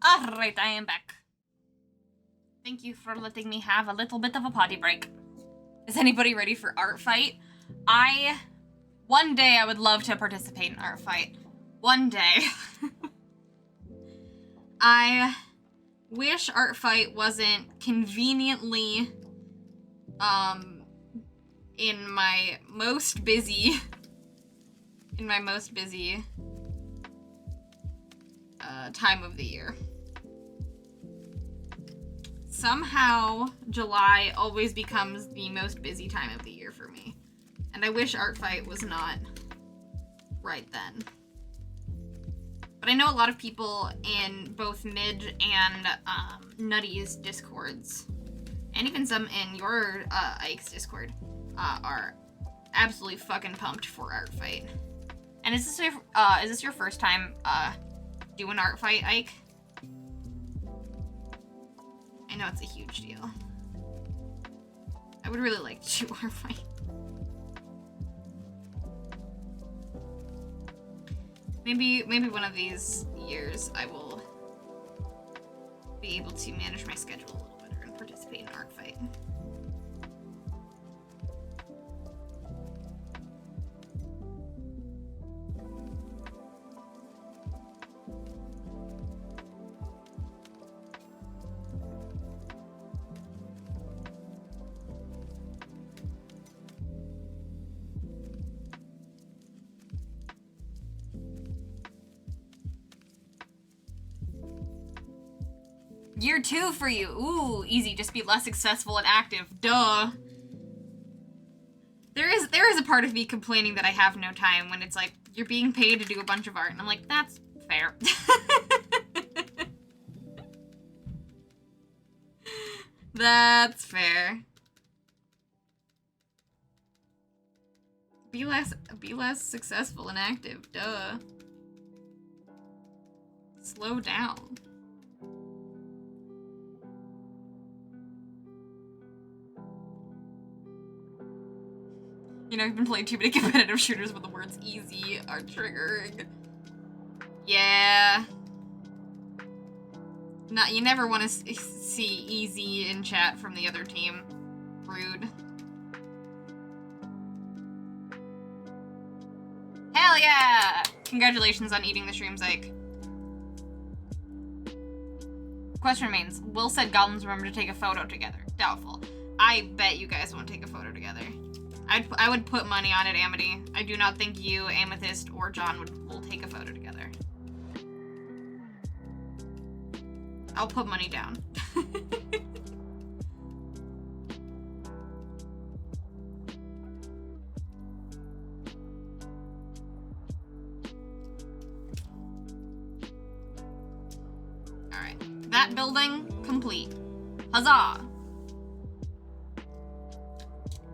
Alright, I am back. Thank you for letting me have a little bit of a potty break. Is anybody ready for Art Fight? One day I would love to participate in Art Fight. One day. I wish Art Fight wasn't conveniently, in my most busy time of the year. Somehow, July always becomes the most busy time of the year for me. And I wish Art Fight was not right then. But I know a lot of people in both Midge and Nutty's Discords, and even some in your Ike's Discord, are absolutely fucking pumped for Art Fight. And is this your first time doing Art Fight, Ike? I know it's a huge deal. I would really like to do Art Fight. Maybe one of these years I will be able to manage my schedule a little better and participate in Art Fight. Year 2 for you. Ooh, easy. Just be less successful and active. Duh. There is a part of me complaining that I have no time when it's like, you're being paid to do a bunch of art. And I'm like, that's fair. That's fair. Be less successful and active. Duh. Slow down. You know, I've been playing too many competitive shooters where the words easy are triggering. Yeah. You never want to see easy in chat from the other team. Rude. Hell yeah! Congratulations on eating the stream, Zyke. Question remains, Will said goblins remember to take a photo together. Doubtful. I bet you guys won't take a photo together. I would put money on it, Amity. I do not think you, Amethyst, or John will take a photo together. I'll put money down. Alright. That building complete. Huzzah!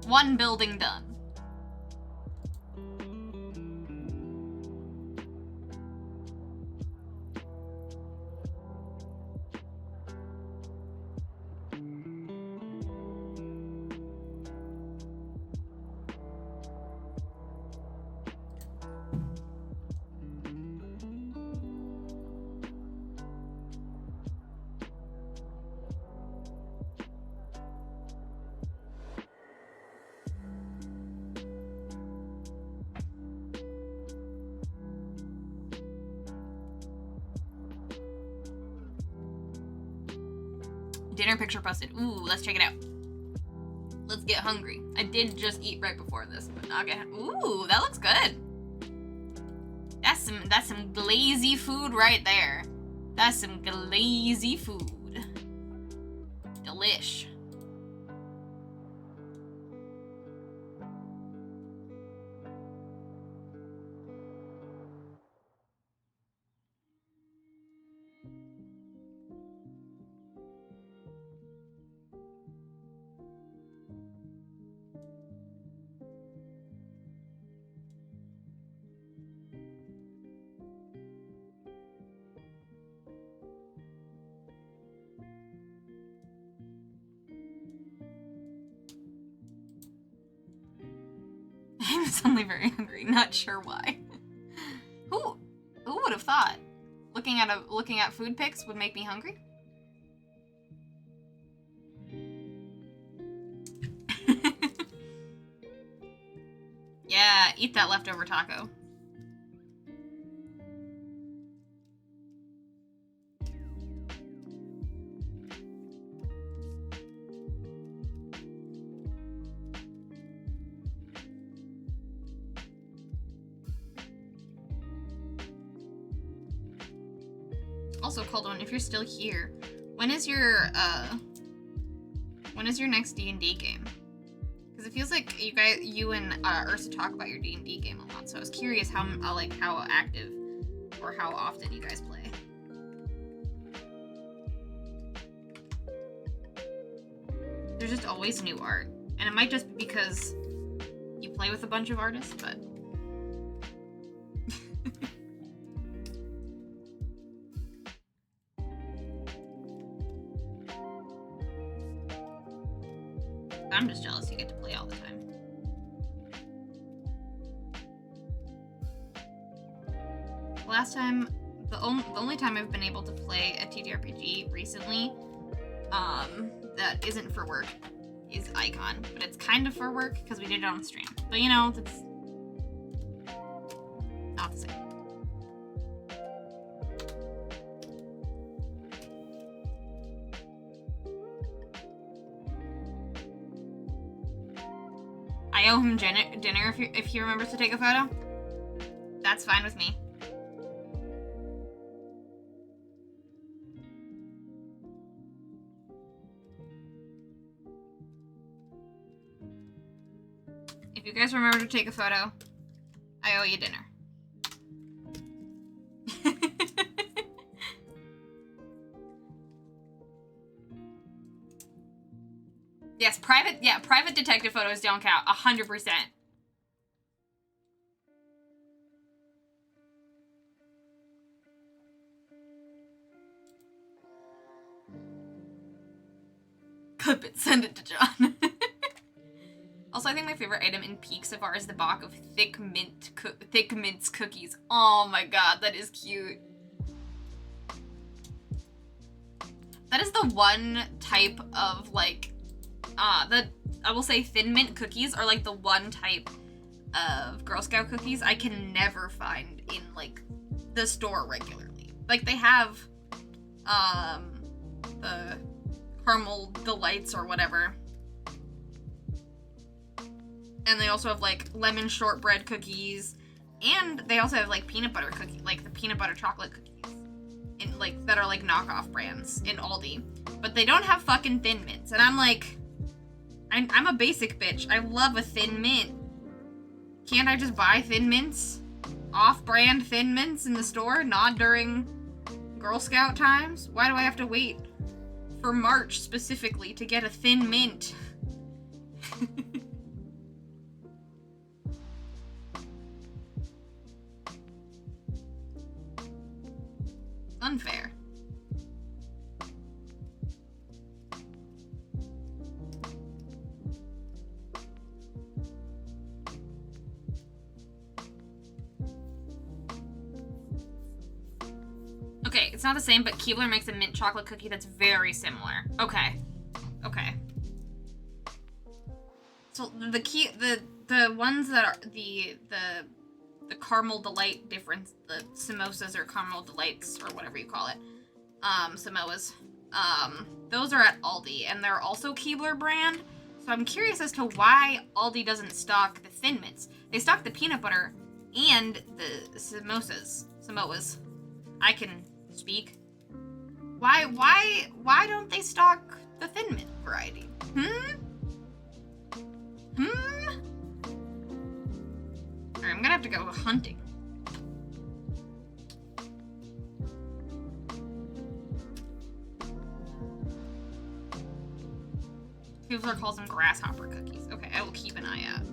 One building done. Dinner picture posted. Ooh, let's check it out. Let's get hungry. I did just eat right before this, but I'll get. Ooh, that looks good. That's some glazy food right there. That's some glazy food. Delish. I'm suddenly very hungry, not sure why. Who would have thought? looking at food pics would make me hungry. Yeah, eat that leftover taco. Also, Calderon, if you're still here, when is your next D&D game? Because it feels like you and Ursa talk about your D&D game a lot, so I was curious how active or how often you guys play. There's just always new art, and it might just be because you play with a bunch of artists, but... I'm just jealous you get to play all the time. The only time I've been able to play a TTRPG recently, that isn't for work, is Icon. But it's kind of for work because we did it on stream. But you know, that's not the same. I owe him dinner if he remembers to take a photo. That's fine with me. If you guys remember to take a photo, I owe you dinner. Yes, private detective photos don't count, 100%. Clip it, send it to John. Also, I think my favorite item in Peak so far is the box of thick mints cookies. Oh my god, that is cute. That is the one type of, like, I will say Thin Mint cookies are, like, the one type of Girl Scout cookies I can never find in, like, the store regularly. Like, they have, the Caramel Delights or whatever. And they also have, like, lemon shortbread cookies. And they also have, like, peanut butter cookies, like, the peanut butter chocolate cookies. In, like, that are, like, knockoff brands in Aldi. But they don't have fucking Thin Mints. And I'm like, I'm a basic bitch. I love a Thin Mint. Can't I just buy Thin Mints? Off-brand Thin Mints in the store? Not during Girl Scout times? Why do I have to wait for March specifically to get a Thin Mint? Unfair. Okay, it's not the same, but Keebler makes a mint chocolate cookie that's very similar. Okay. Okay. So the ones that are the Caramel Delight difference, the samosas or Caramel Delights or whatever you call it, Samoas, those are at Aldi, and they're also Keebler brand. So I'm curious as to why Aldi doesn't stock the Thin Mints. They stock the peanut butter and the Samoas. I can speak. Why don't they stock the Thin Mint variety? Alright, I'm gonna have to go hunting. Keebler calls them grasshopper cookies. Okay, I will keep an eye out.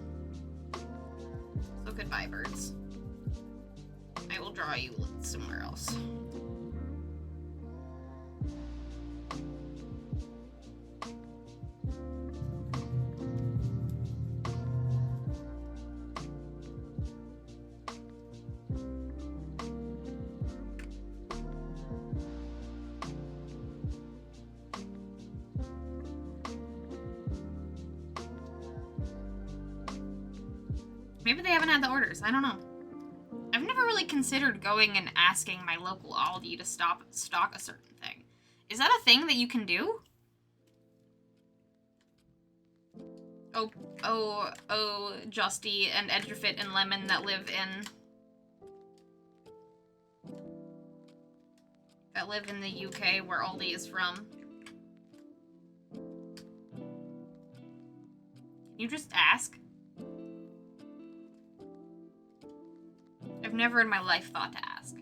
So goodbye, birds. I will draw you somewhere else. Maybe they haven't had the orders. I don't know. I've never really considered going and asking my local Aldi to stock a certain thing. Is that a thing that you can do? Oh, Justy and Edgerfit and Lemon that live in the UK where Aldi is from. Can you just ask? I've never in my life thought to ask.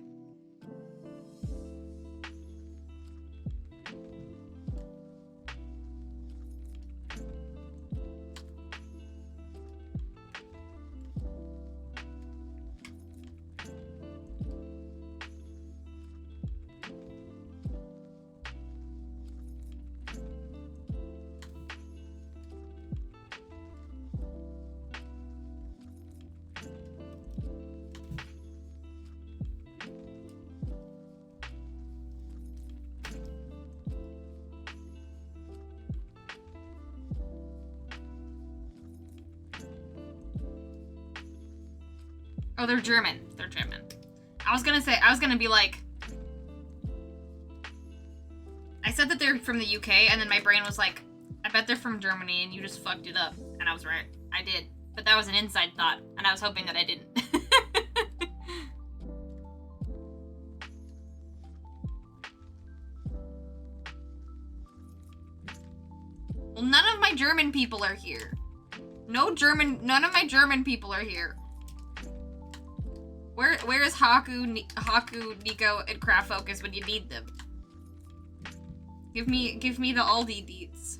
Oh, they're German. They're German. I was gonna be like... I said that they're from the UK, and then my brain was like, I bet they're from Germany, and you just fucked it up. And I was right. I did. But that was an inside thought, and I was hoping that I didn't. Well, none of my German people are here. None of my German people are here. Where is Haku, Nico, and Craft Focus when you need them? Give me the Aldi deets.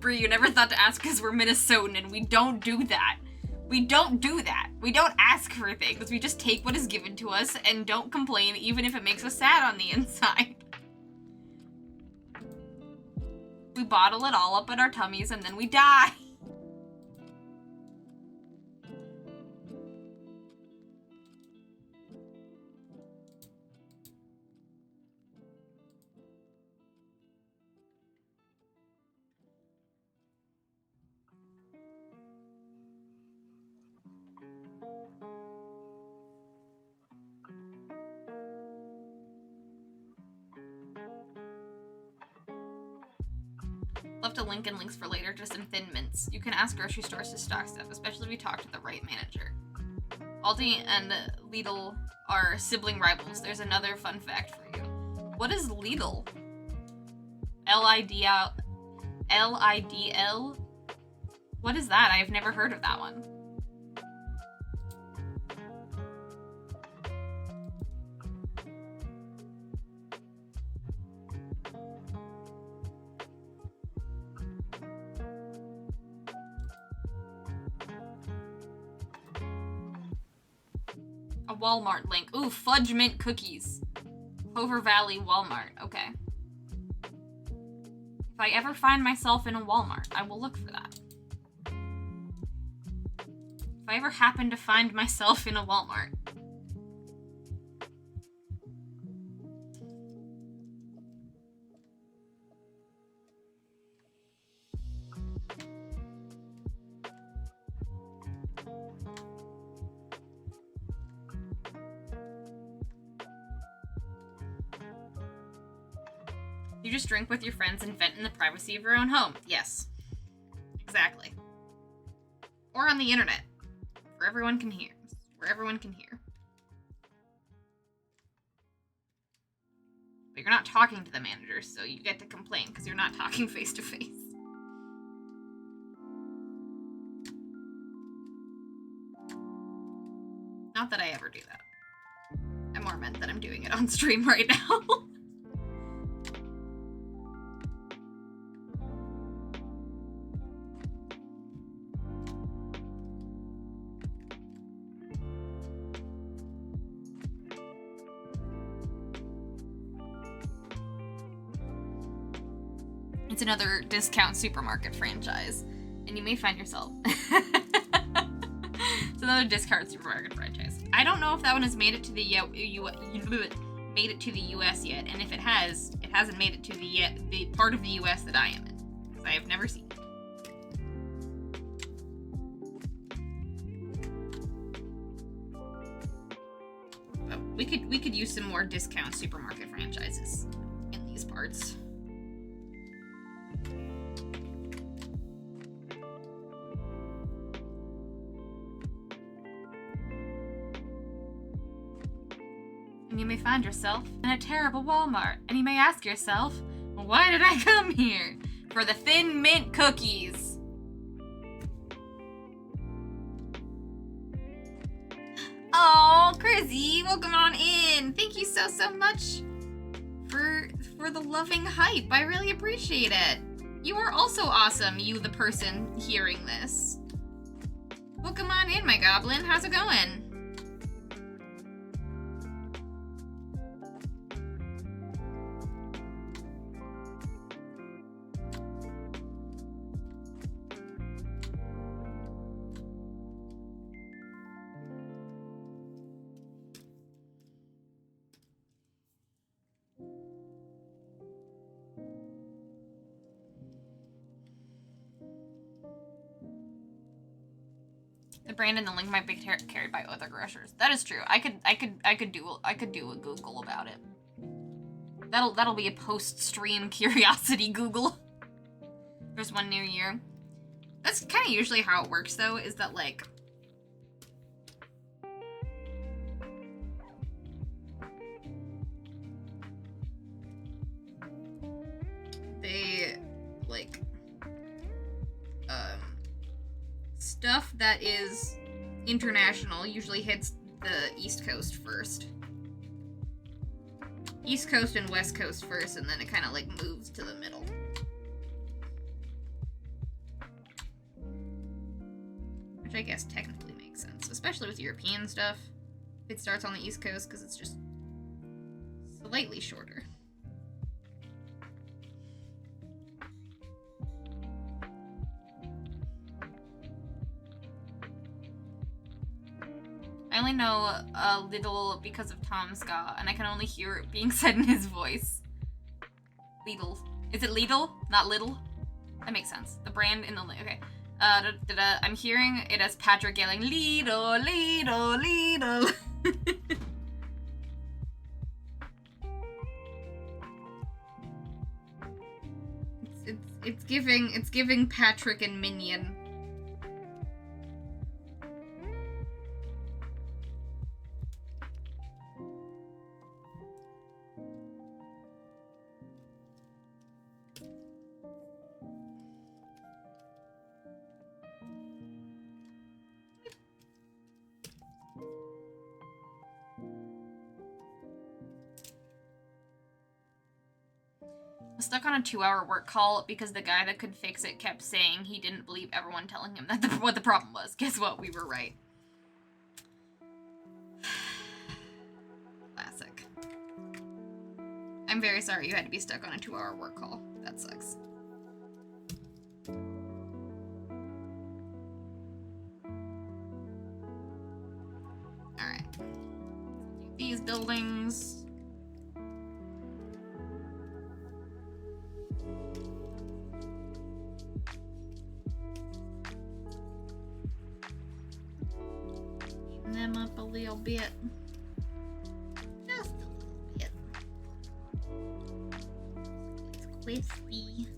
Bree, you never thought to ask because we're Minnesotan and we don't do that. We don't do that. We don't ask for things. We just take what is given to us and don't complain even if it makes us sad on the inside. We bottle it all up in our tummies and then we die. Left a link and links for later to some Thin Mints. You can ask grocery stores to stock stuff, especially if you talk to the right manager. Aldi and Lidl are sibling rivals. There's another fun fact for you. What is Lidl? L-I-D-L? What is that? I have never heard of that one. A Walmart link. Ooh, Fudge Mint Cookies. Clover Valley Walmart. Okay. If I ever find myself in a Walmart, I will look for that. If I ever happen to find myself in a Walmart. You just drink with your friends and vent in the privacy of your own home. Yes. Exactly. Or on the internet. Where everyone can hear. Where everyone can hear. But you're not talking to the manager, so you get to complain because you're not talking face to face. Not that I ever do that. I more meant that I'm doing it on stream right now. It's another discount supermarket franchise, and you may find yourself. It's another discount supermarket franchise. I don't know if that one has made it to the made it to the U.S. yet, and if it has, it hasn't made it to the part of the U.S. that I am in, because I have never seen it. But we could use some more discount supermarket franchises in these parts. And you may find yourself in a terrible Walmart, and you may ask yourself, why did I come here? For the Thin Mint cookies. Oh, Chrissy, welcome on in. Thank you so much for the loving hype. I really appreciate it. You are also awesome, you the person hearing this. Welcome on in, my goblin. How's it going? The brand and the link might be carried by other grocers. That is true. I could do a Google about it. That'll be a post-stream curiosity Google. There's one near you. That's kind of usually how it works, though. Is that like they like stuff that is international usually hits the East Coast first. East Coast and West Coast first, and then it kind of like moves to the middle. Which I guess technically makes sense, especially with European stuff. It starts on the East Coast because it's just slightly shorter. I only know a little because of Tom Scott, and I can only hear it being said in his voice. Lidl. Is it Lidl? Not Little? That makes sense. The brand in the... Okay. I'm hearing it as Patrick yelling, Lidl, Lidl, Lidl. It's giving Patrick and Minion. Stuck on a 2-hour work call because the guy that could fix it kept saying he didn't believe everyone telling him that what the problem was. Guess what? We were right. Classic. I'm very sorry you had to be stuck on a 2-hour work call. That sucks. Alright. These buildings... them up a little bit. Just a little bit. It's crispy.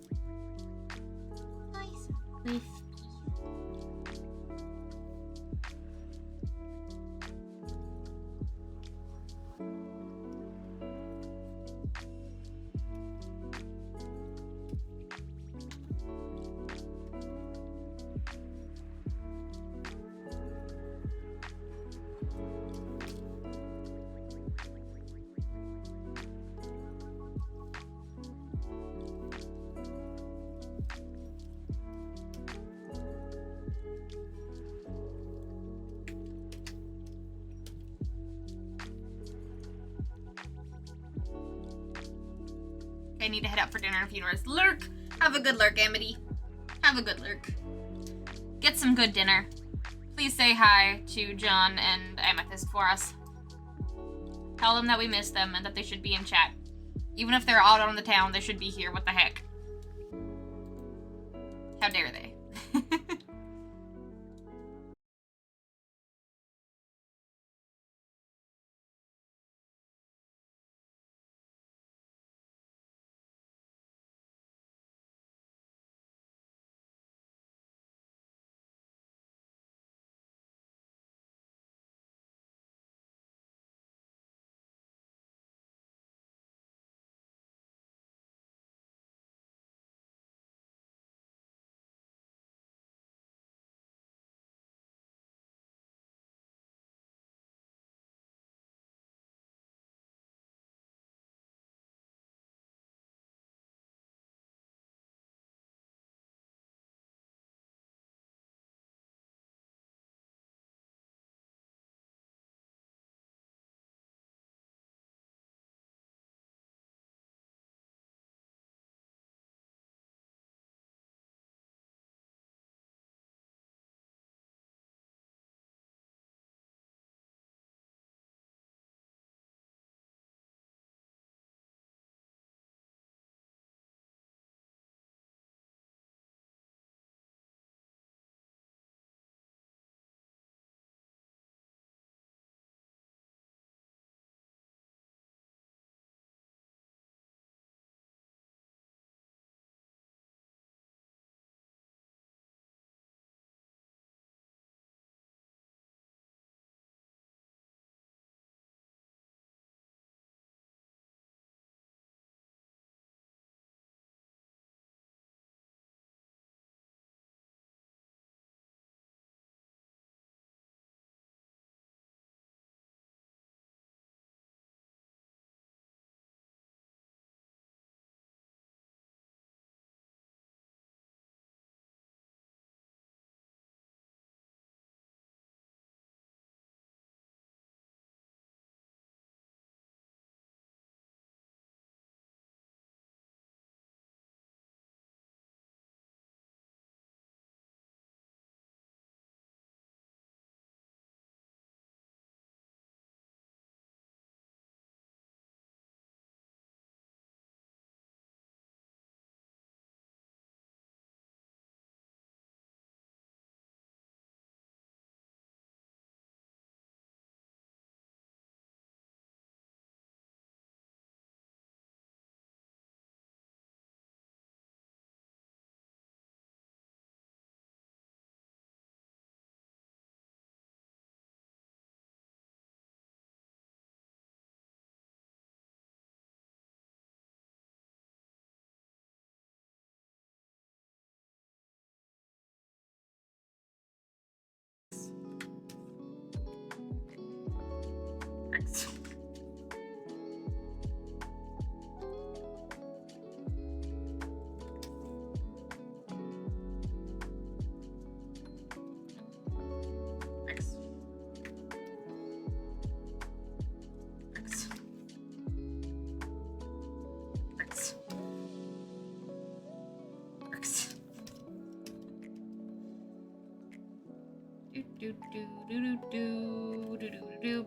Nice and crispy. I need to head out for dinner if you notice. Lurk! Have a good lurk, Amity. Have a good lurk. Get some good dinner. Please say hi to John and Amethyst for us. Tell them that we miss them and that they should be in chat. Even if they're out on the town, they should be here. What the heck? How dare they?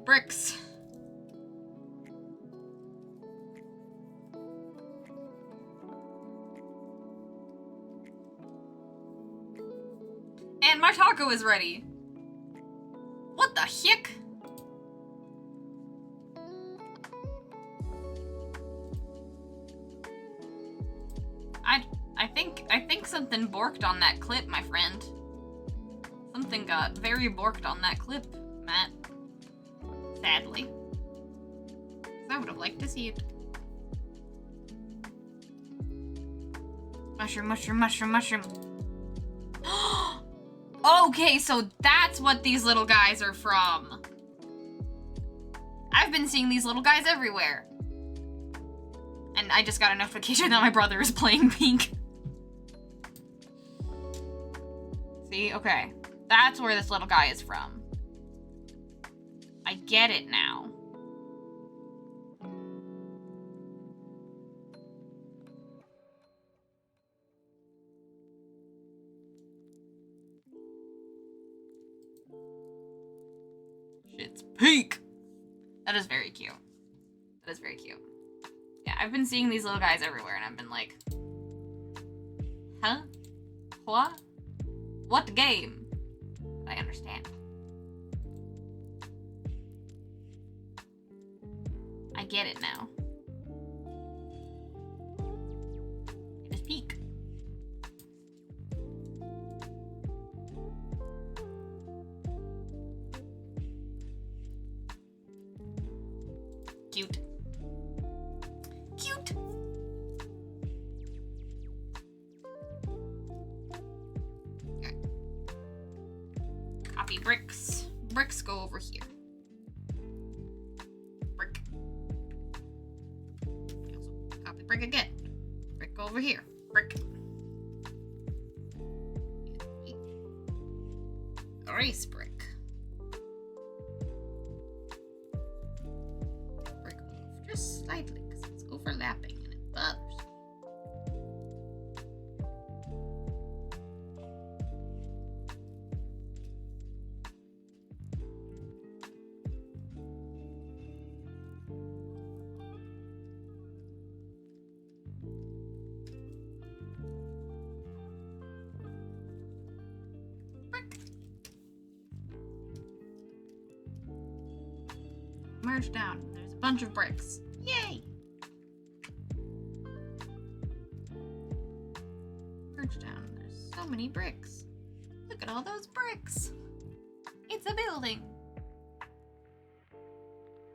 Bricks. And my taco is ready. What the heck? I think something borked on that clip, my friend. Something got very borked on that clip, Matt. Sadly. I would have liked to see it. Mushroom, mushroom, mushroom, mushroom. Okay, so that's what these little guys are from. I've been seeing these little guys everywhere. And I just got a notification that my brother is playing Pink. See? Okay. That's where this little guy is from. I get it now. Shit's peak. That is very cute. That is very cute. Yeah, I've been seeing these little guys everywhere, and I've been like, huh? What? What game? I understand. I get it now. It is peak. Cute. Cute. Okay. Copy bricks. Bricks go over here. Brick. Copy brick again. Brick go over here. Brick. Erase brick. Brick move just slightly because it's overlapping and it bothers me. Merge down. There's a bunch of bricks. Yay! Merge down. There's so many bricks. Look at all those bricks. It's a building.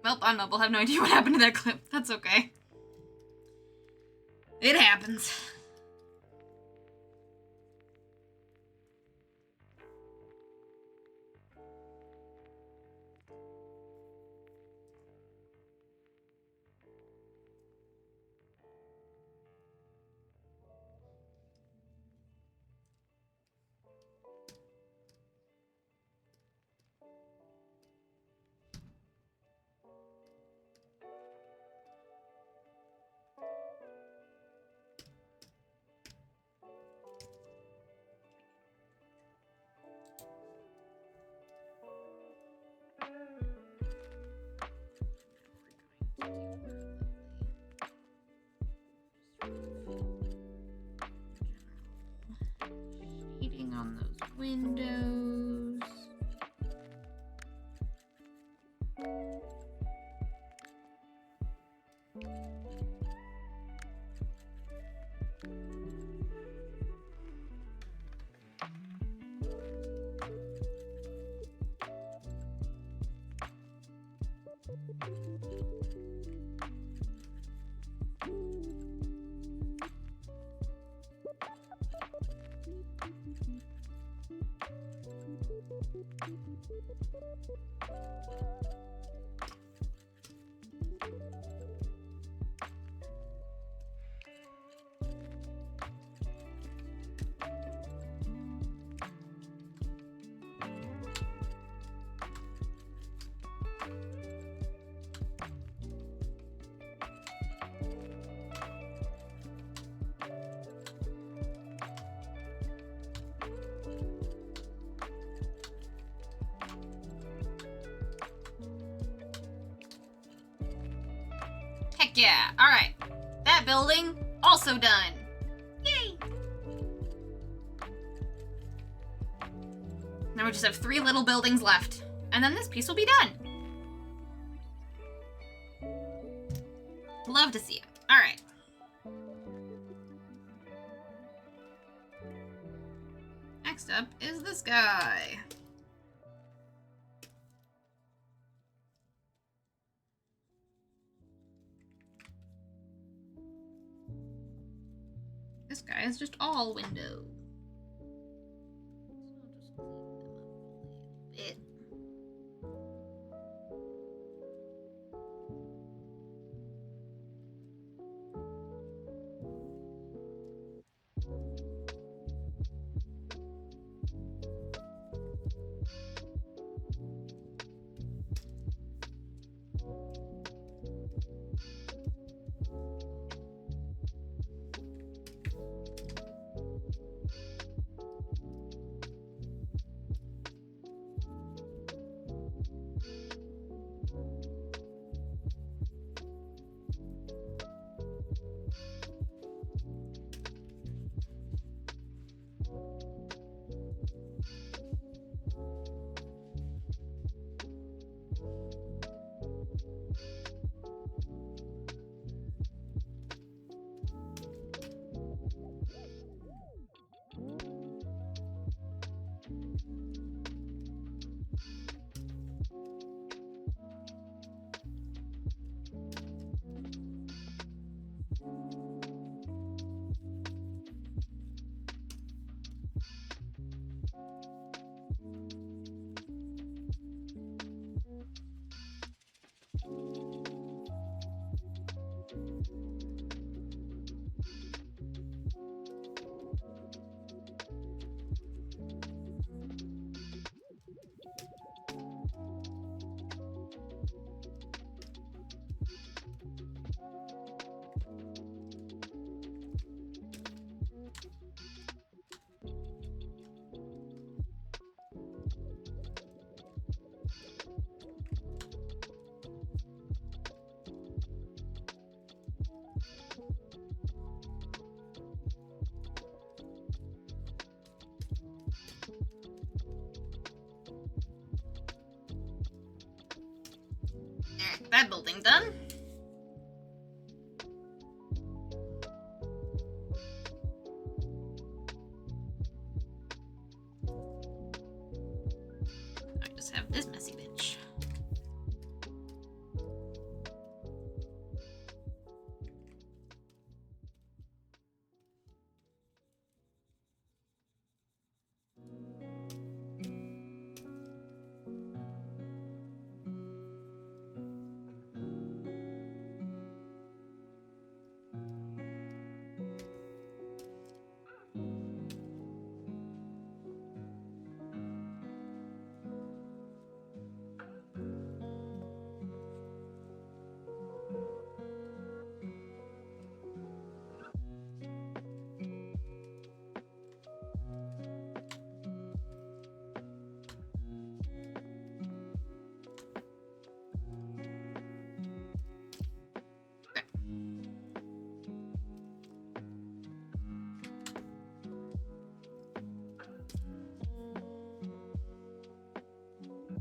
Well, we'll have no idea what happened to that clip. That's okay. It happens. Shading on those windows. Heck yeah. Alright. That building, also done. Yay! Now we just have 3 little buildings left. And then this piece will be done. Love to see it. Alright. Next up is this guy. This guy is just all window. So I'll just clean them up a little bit. that building done. I just have this messy bitch.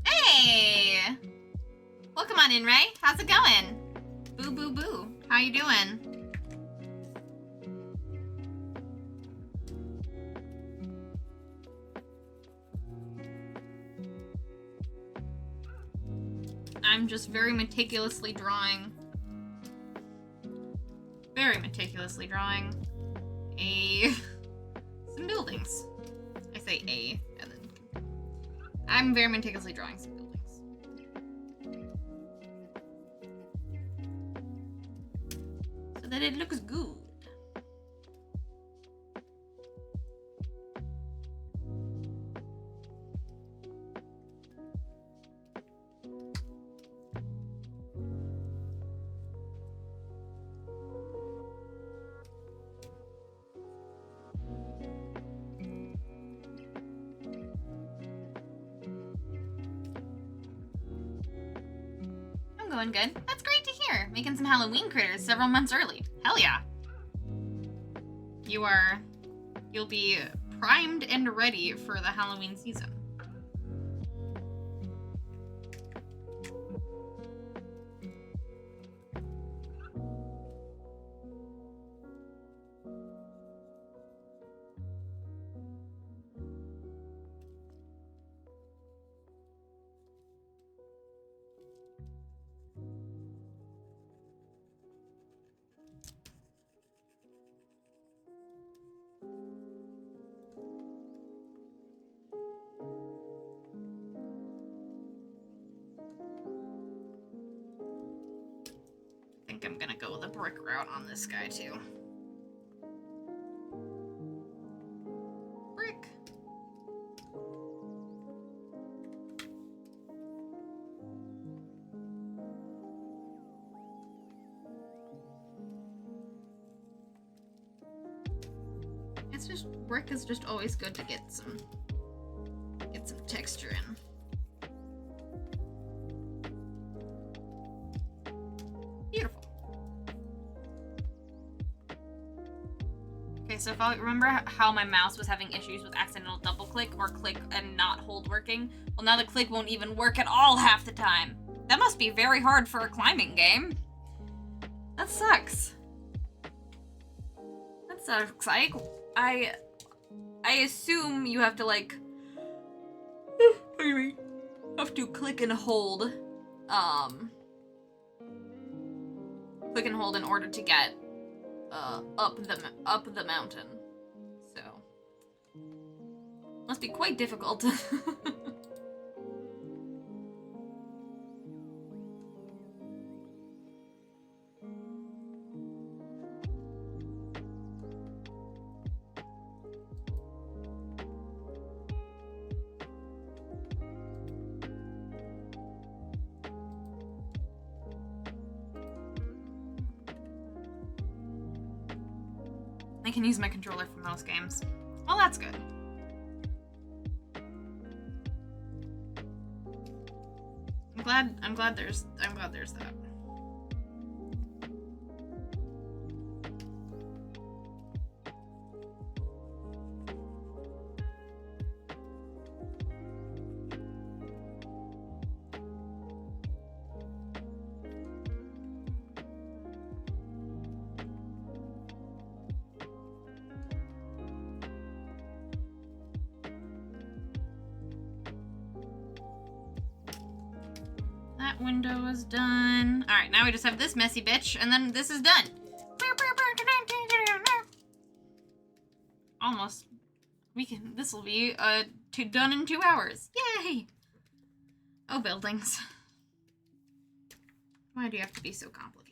Hey! Welcome on in, Ray. How's it going? Boo, boo, boo. How you doing? I'm just very meticulously drawing some buildings. I say a, and then I'm very meticulously drawing some buildings. So that it looks good. Going good. That's great to hear. Making some Halloween critters several months early. Hell yeah. You'll be primed and ready for the Halloween season. I'm gonna go with a brick route on this guy too. Brick. It's just, brick is just always good to get some texture in. Beautiful. Okay, so if I remember how my mouse was having issues with accidental double click or click and not hold working, well now the click won't even work at all half the time. That must be very hard for a climbing game. That sucks. That sucks. I assume you have to like have to click and hold in order to get up the mountain. So must be quite difficult. I can use my controller for most games. Well, that's good. I'm glad there's that. That window is done. Alright, now we just have this messy bitch, and then this is done. Almost. This will be done in 2 hours. Yay! Oh, buildings. Why do you have to be so complicated?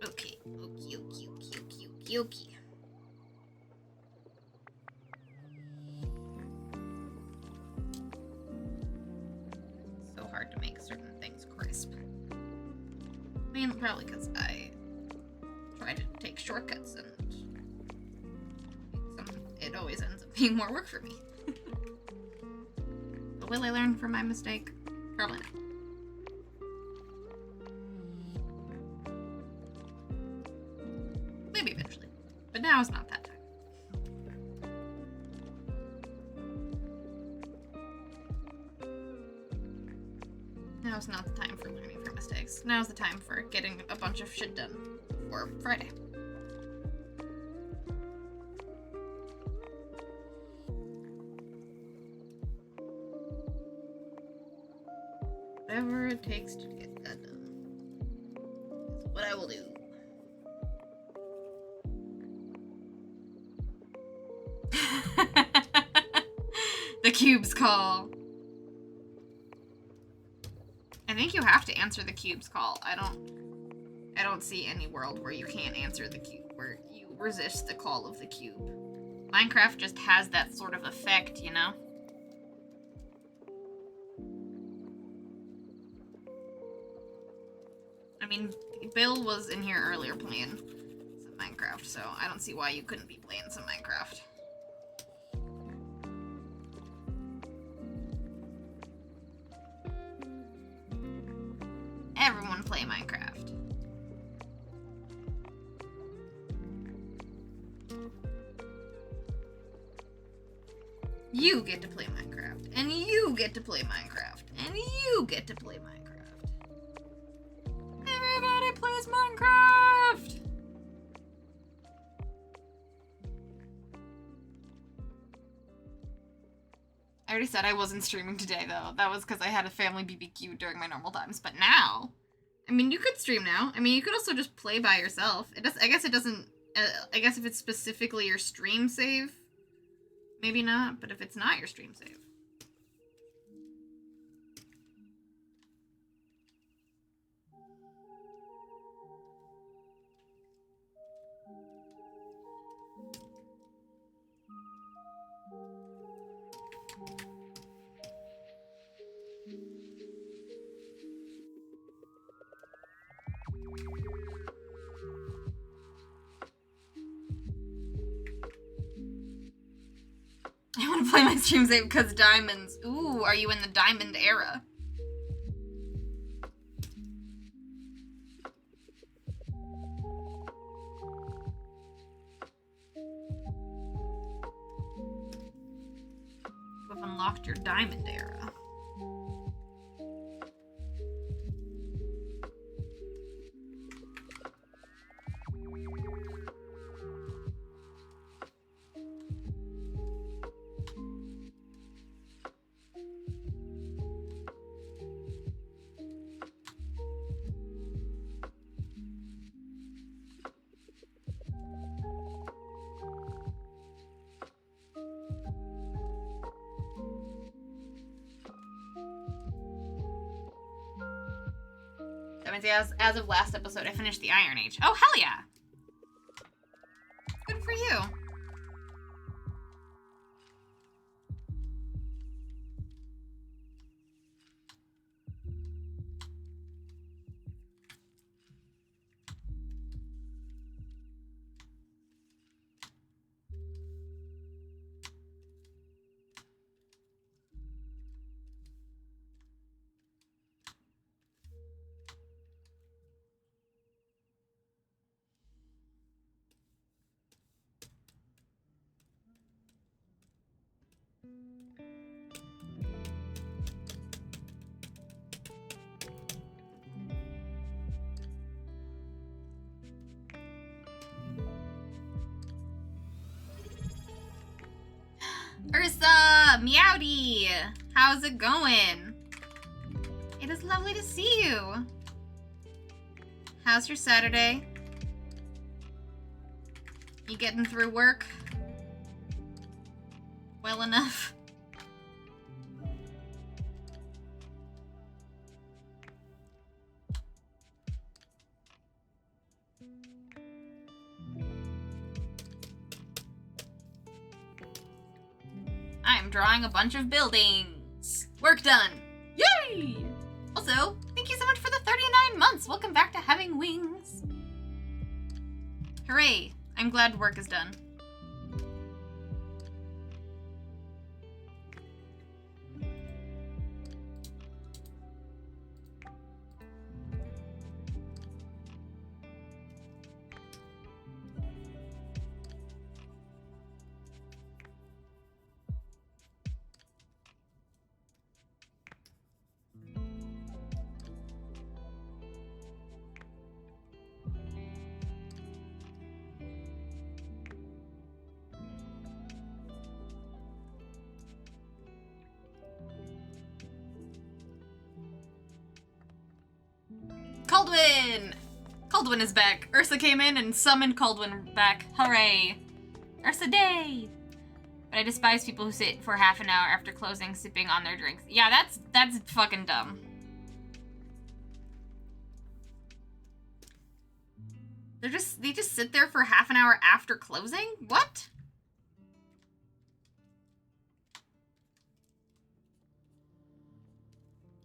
Okay. Okay. So hard to make certain things crisp. I mean, probably because I try to take shortcuts and it always ends up being more work for me. But will I learn from my mistake? Probably not. Maybe eventually. But now is not that time. Now is not the time for learning from mistakes. Now is the time for getting a bunch of shit done for Friday. Whatever it takes to get that done is what I will do. The cube's call. I think you have to answer the cube's call. I don't see any world where you can't answer the cube, where you resist the call of the cube. Minecraft just has that sort of effect, you know? I mean, Bill was in here earlier playing some Minecraft, so I don't see why you couldn't be playing some Minecraft. Everyone play Minecraft. You get to play Minecraft, and you get to play Minecraft, and you get to play Minecraft. Everybody plays Minecraft! I already said I wasn't streaming today, though. That was because I had a family BBQ during my normal times. But now, I mean, you could stream now. I mean, you could also just play by yourself. I guess it doesn't. I guess if it's specifically your stream save, maybe not. But if it's not your stream save. I want to play my stream save because diamonds. Ooh, are you in the diamond era? You have unlocked your diamond era. That means as of last episode, I finished the Iron Age. Oh, hell yeah! Good for you. Ursa! Meowdy! How's it going? It is lovely to see you. How's your Saturday? You getting through work? Well enough? I'm drawing a bunch of buildings. Work done. Yay! Also, thank you so much for the 39 months. Welcome back to Having Wings. Hooray. I'm glad work is done. Caldwin! Caldwin is back. Ursa came in and summoned Caldwin back. Hooray! Ursa Day! But I despise people who sit for half an hour after closing, sipping on their drinks. Yeah, that's fucking dumb. They just sit there for half an hour after closing? What?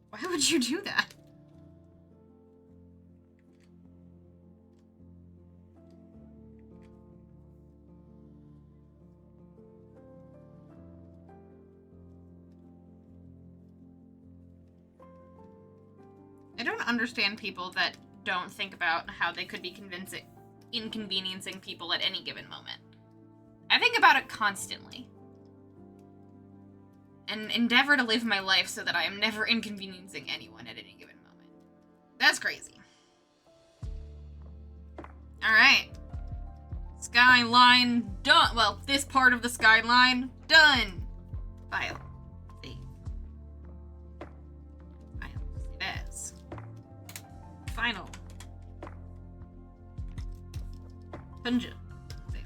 Why would you do that? I don't understand people that don't think about how they could be inconveniencing people at any given moment. I think about it constantly. And endeavor to live my life so that I am never inconveniencing anyone at any given moment. That's crazy. Alright. Skyline done. Well, this part of the skyline done. File. See. File. Save as. Final. Punja. Save.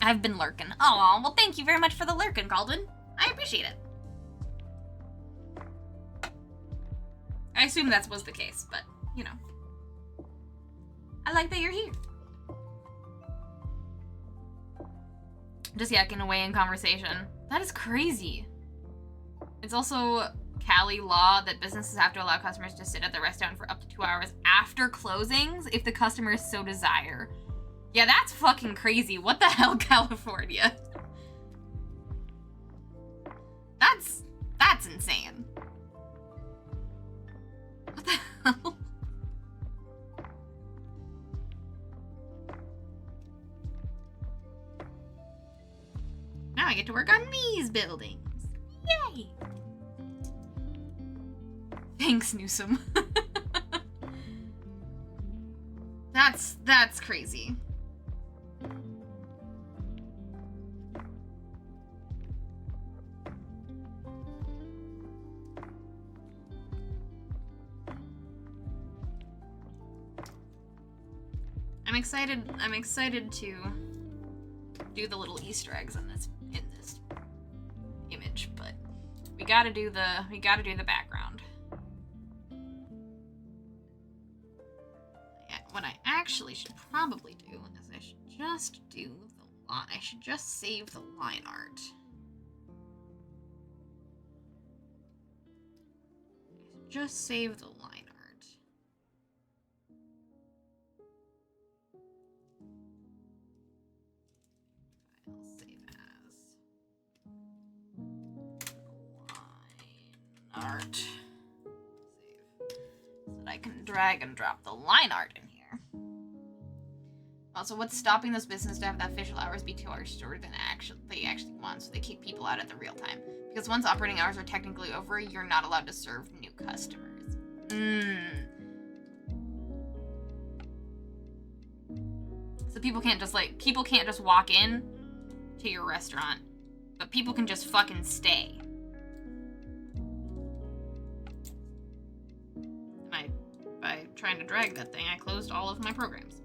I've been lurking. Aw, well thank you very much for the lurking, Caldwin. I appreciate it. I assume that was the case, but, you know. I like that you're here. Just yakking away in conversation. That is crazy. It's also Cali law that businesses have to allow customers to sit at the restaurant for up to 2 hours after closings if the customers so desire. Yeah, that's fucking crazy. What the hell, California? That's insane. What the hell? Now I get to work on these buildings. Yay! Thanks, Newsom. That's crazy. I'm excited to do the little Easter eggs in this image, but we gotta do the background. Yeah, what I actually should probably do is I should just save the line art. Just save the line art. File save as line art. Save. So that I can drag and drop the line art in here. Also, what's stopping this business to have the official hours be 2 hours shorter than they actually want, so they keep people out at the real time? Because once operating hours are technically over, you're not allowed to serve new customers. So people can't just walk in to your restaurant, but people can just fucking stay. And by trying to drag that thing, I closed all of my programs.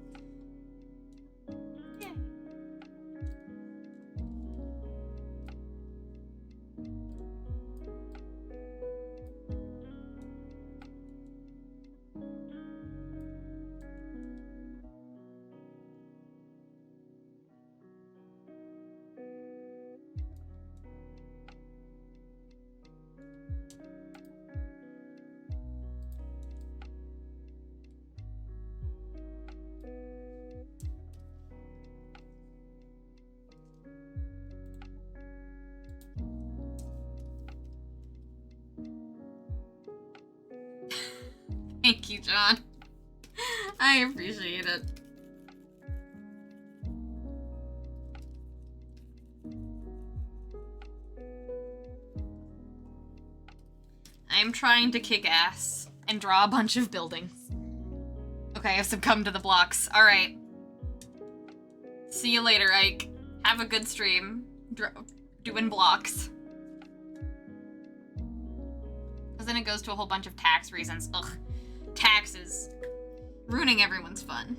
Thank you, John. I appreciate it. I'm trying to kick ass and draw a bunch of buildings. Okay, I've succumbed to the blocks. Alright. See you later, Ike. Have a good stream. Doing blocks. Because then it goes to a whole bunch of tax reasons. Ugh. Taxes. Ruining everyone's fun.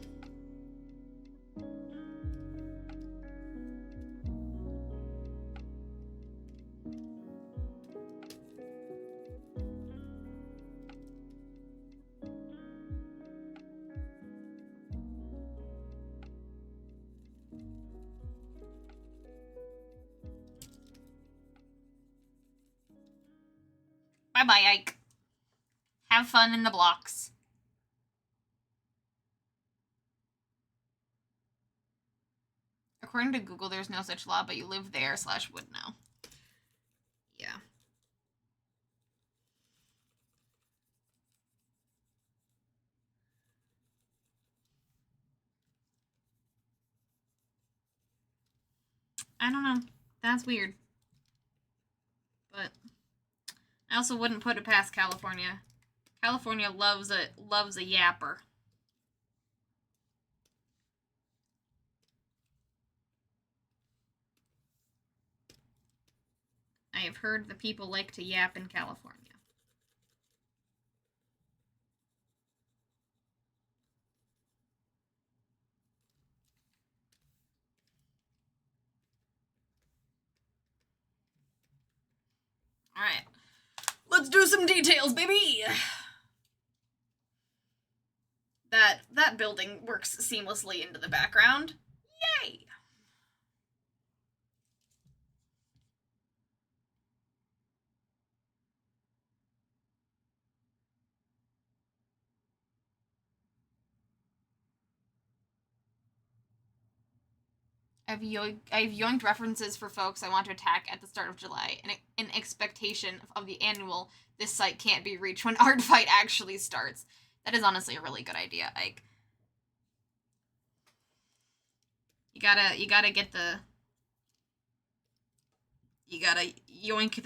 Bye-bye, Ike. Have fun in the blocks. According to Google, there's no such law, but you live there / would know. Yeah. I don't know. That's weird. But I also wouldn't put it past California. California loves a yapper. I have heard the people like to yap in California. Alright. Let's do some details, baby! That building works seamlessly into the background. Yay! I've yoinked references for folks I want to attack at the start of July, in expectation of the annual "this site can't be reached" when Art Fight actually starts. That is honestly a really good idea, Ike. You gotta get the. You gotta yoink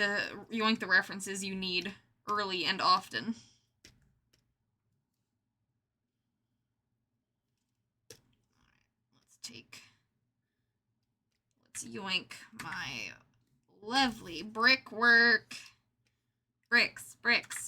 the references you need early and often. Let's yoink my lovely brickwork. Bricks. Bricks.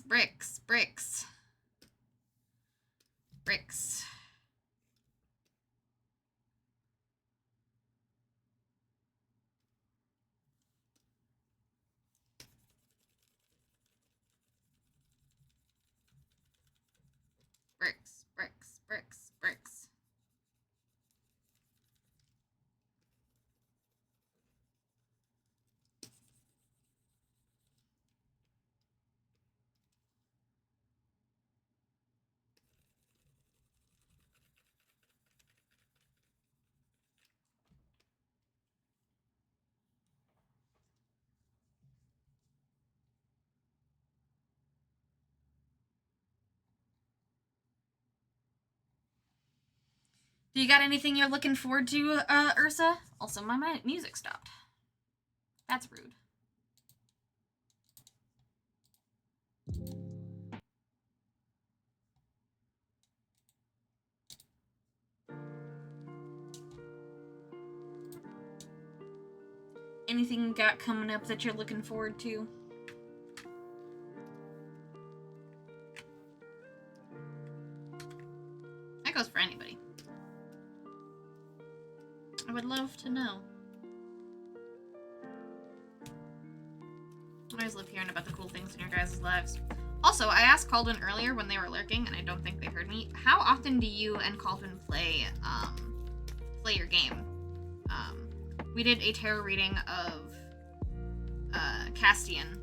Do you got anything you're looking forward to, Ursa? Also, my music stopped. That's rude. Anything you got coming up that you're looking forward to? That goes for anybody. I would love to know. I always love hearing about the cool things in your guys' lives. Also, I asked Caldwin earlier when they were lurking, and I don't think they heard me. How often do you and Caldwin play your game? We did a tarot reading of Castian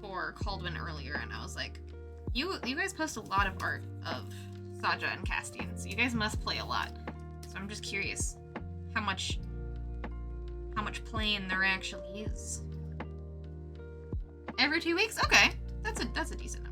for Caldwin earlier, and I was like, you guys post a lot of art of Saja and Castian, so you guys must play a lot. So I'm just curious how much playing there actually is. Every 2 weeks? Okay. That's a decent number.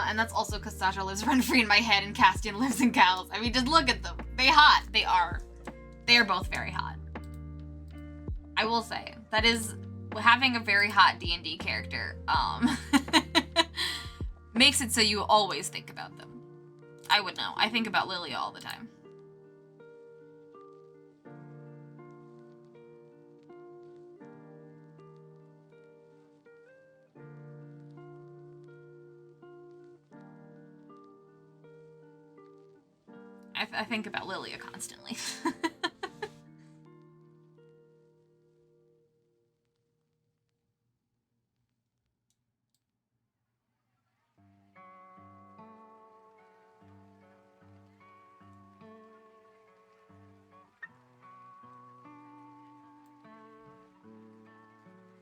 And that's also because Sasha lives rent-free in my head and Castian lives in Cal's. I mean, just look at them. They hot. They are both very hot. I will say, that is, having a very hot D&D character, makes it so you always think about them. I would know. I think about Lilia all the time. I think about Lilia constantly.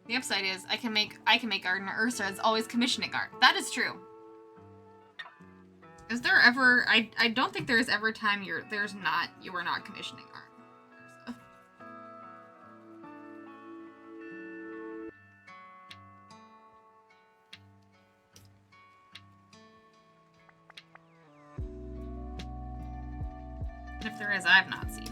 The upside is I can make art, and Ursa is always commissioning art. That is true. Is there ever? I don't think there is ever a time you are not commissioning art, Ursa. And if there is, I've not seen it.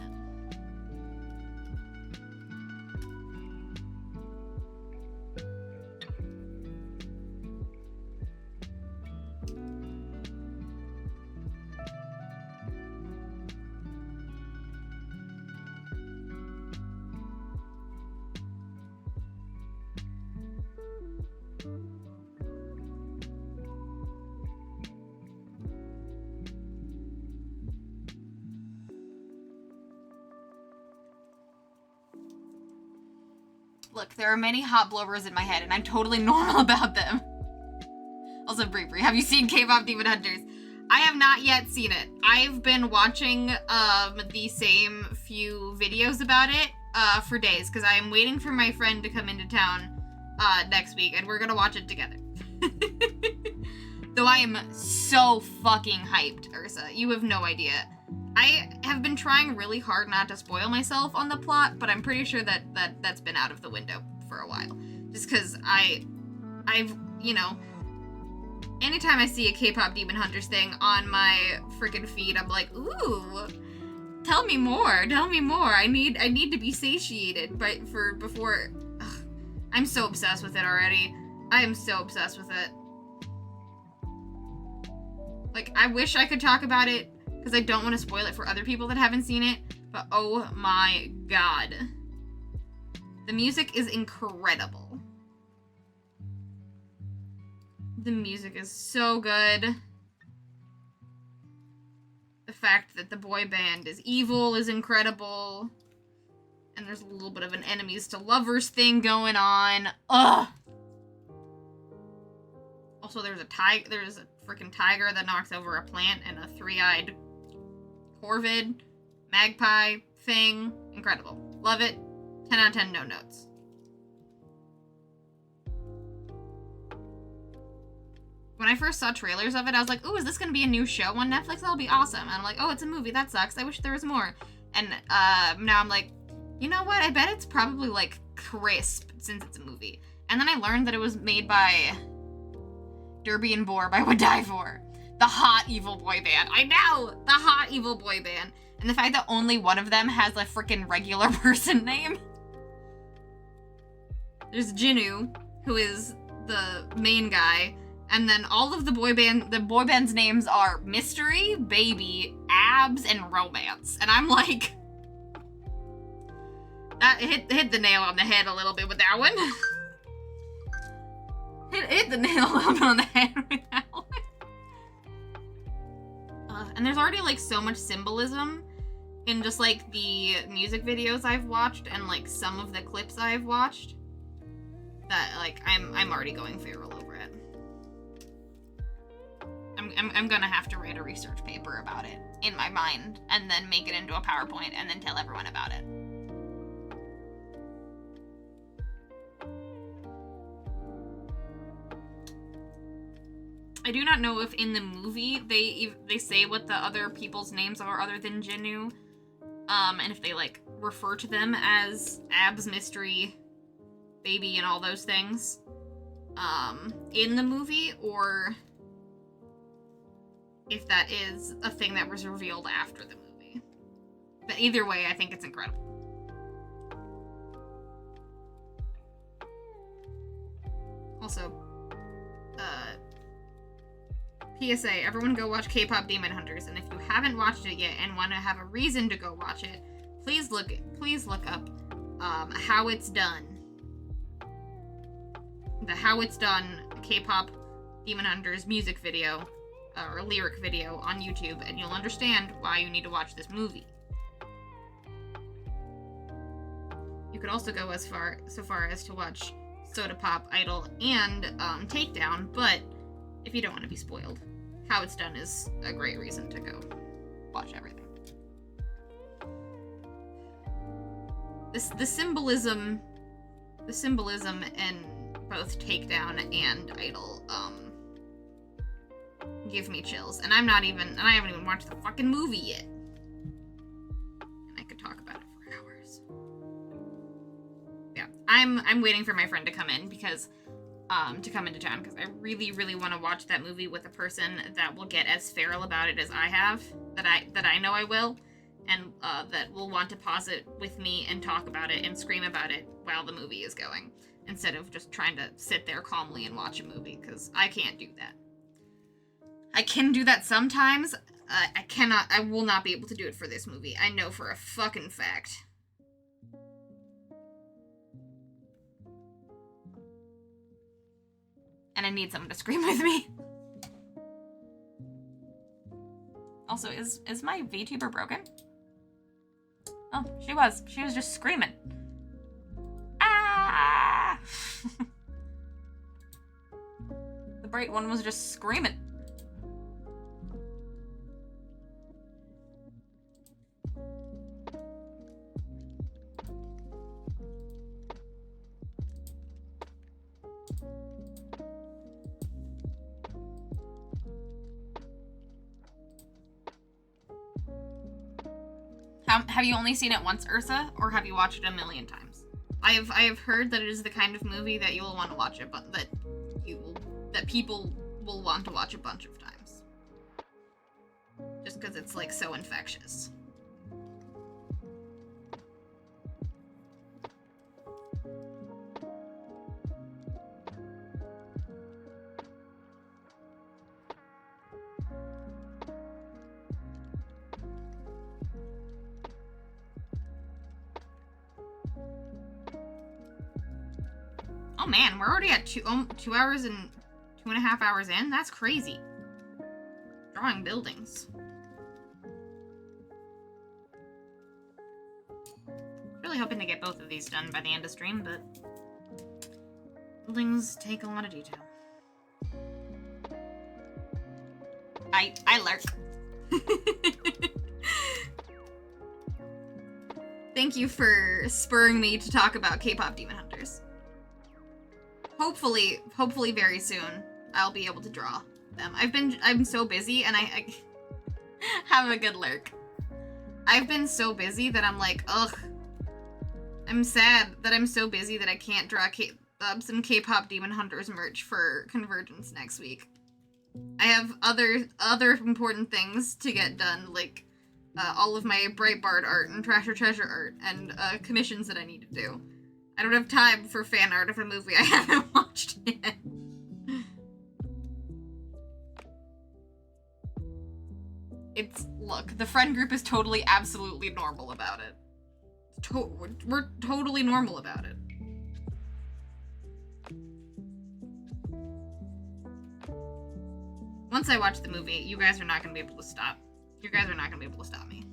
Look, there are many hot blowers in my head, and I'm totally normal about them. Also, Brie, have you seen K-pop Demon Hunters? I have not yet seen it. I've been watching the same few videos about it for days, because I am waiting for my friend to come into town next week, and we're gonna watch it together. Though I am so fucking hyped, Ursa. You have no idea. I have been trying really hard not to spoil myself on the plot, but I'm pretty sure that's been out of the window for a while. Just because I've, you know, anytime I see a K-pop Demon Hunters thing on my freaking feed, I'm like, ooh, tell me more, tell me more. I need to be satiated before. Ugh, I'm so obsessed with it already. I am so obsessed with it. Like, I wish I could talk about it, because I don't want to spoil it for other people that haven't seen it, but oh my god. The music is incredible. The music is so good. The fact that the boy band is evil is incredible. And there's a little bit of an enemies to lovers thing going on. Ugh! Also, there's a freaking tiger that knocks over a plant and a three-eyed corvid, magpie thing. Incredible. Love it. 10 out of 10, no notes. When I first saw trailers of it, I was like, ooh, is this gonna be a new show on Netflix? That'll be awesome. And I'm like, oh, it's a movie. That sucks. I wish there was more. And now I'm like, you know what? I bet it's probably, like, crisp since it's a movie. And then I learned that it was made by Derby and Boar by Would Die For. The hot evil boy band. I know! The hot evil boy band. And the fact that only one of them has a freaking regular person name. There's Jinwoo, who is the main guy. And then all of the boy band's names are Mystery, Baby, Abs, and Romance. And I'm like, that hit the nail on the head a little bit with that one. hit the nail a little bit on the head with that one. And there's already, like, so much symbolism in just, like, the music videos I've watched and, like, some of the clips I've watched that, like, I'm already going feral over it. I'm gonna have to write a research paper about it in my mind and then make it into a PowerPoint and then tell everyone about it. I do not know if in the movie they say what the other people's names are other than Jinwoo, and if they, like, refer to them as Abs, Mystery, Baby, and all those things, in the movie, or if that is a thing that was revealed after the movie. But either way, I think it's incredible. Also, PSA, everyone go watch K-pop Demon Hunters, and if you haven't watched it yet and want to have a reason to go watch it, please look up How It's Done. The How It's Done K-pop Demon Hunters music video or lyric video on YouTube, and you'll understand why you need to watch this movie. You could also go so far as to watch Soda Pop, Idol, and Takedown, but if you don't want to be spoiled, How It's Done is a great reason to go watch everything. The symbolism in both Takedown and Idol give me chills, and I haven't even watched the fucking movie yet. And I could talk about it for hours. Yeah, I'm waiting for my friend to come in because to come into town, because I really, really want to watch that movie with a person that will get as feral about it as I have, that I know I will, and that will want to pause it with me and talk about it and scream about it while the movie is going, instead of just trying to sit there calmly and watch a movie, because I can't do that. I can do that sometimes. I will not be able to do it for this movie. I know for a fucking fact. And I need someone to scream with me. Also, is my VTuber broken? Oh, she was. She was just screaming. Ah! The bright one was just screaming. Have you only seen it once, Ursa, or have you watched it a million times? I have heard that it is the kind of movie that you will want to watch it, but that people will want to watch a bunch of times, just because it's like so infectious. Oh man, we're already at 2 hours and 2.5 hours in? That's crazy. Drawing buildings. Really hoping to get both of these done by the end of stream, but buildings take a lot of detail. I lurk. Thank you for spurring me to talk about K-pop Demon Hunters. Hopefully very soon I'll be able to draw them. I'm so busy, and I have a good lurk. I've been so busy that I'm like, ugh. I'm sad that I'm so busy that I can't draw some K-pop Demon Hunters merch for Convergence next week. I have other important things to get done, like all of my Breitbart art and Treasure art and commissions that I need to do. I don't have time for fan art of a movie I haven't watched yet. Look, the friend group is totally, absolutely normal about it. We're totally normal about it. Once I watch the movie, you guys are not going to be able to stop. You guys are not going to be able to stop me.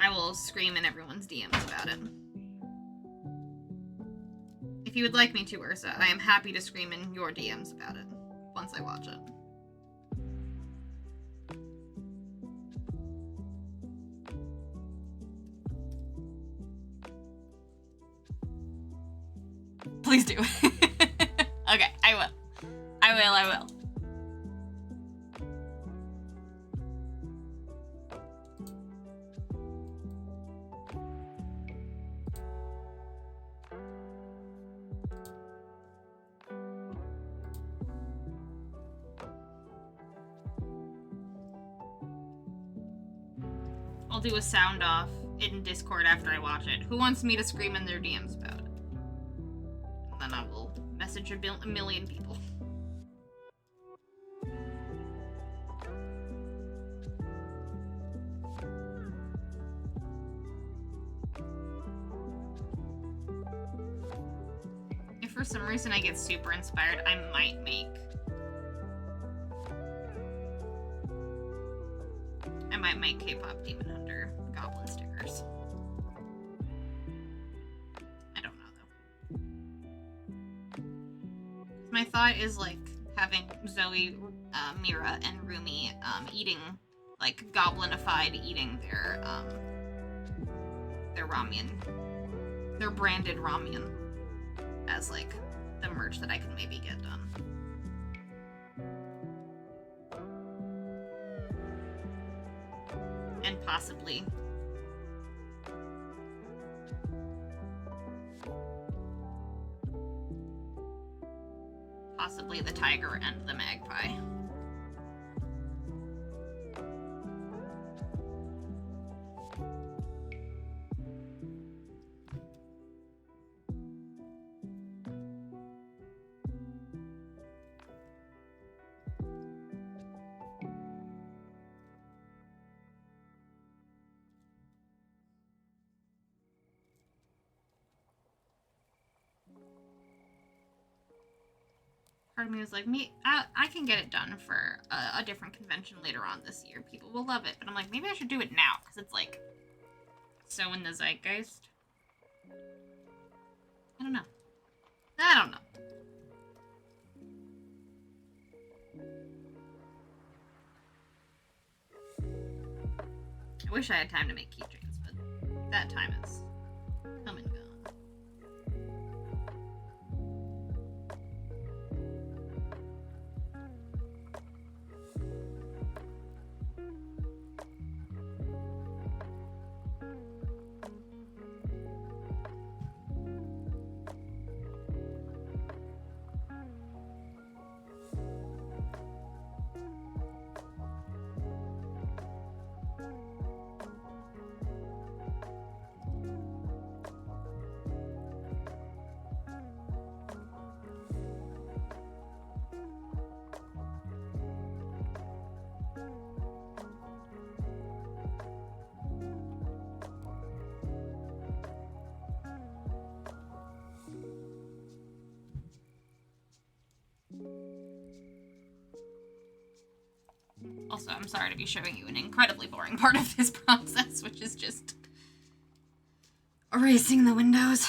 I will scream in everyone's DMs about it. If you would like me to, Ursa, I am happy to scream in your DMs about it once I watch it. Please do. Okay, I will. I will. I'll do a sound off in Discord after I watch it. Who wants me to scream in their DMs about it? And then I will message a million people. If for some reason I get super inspired, I might make K-pop Demon Hunter goblin stickers. I don't know though. My thought is like having Zoe, Mira, and Rumi eating, like goblinified eating their ramen, their branded ramen, as like the merch that I can maybe get done. And possibly the tiger and the magpie. part of me was like, I can get it done for a different convention later on this year. People will love it. But I'm like, maybe I should do it now, because it's like so in the zeitgeist. I don't know. I wish I had time to make keychains, but that time is come and gone. Also, I'm sorry to be showing you an incredibly boring part of this process, which is just erasing the windows.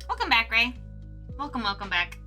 Welcome back, Ray. Welcome back.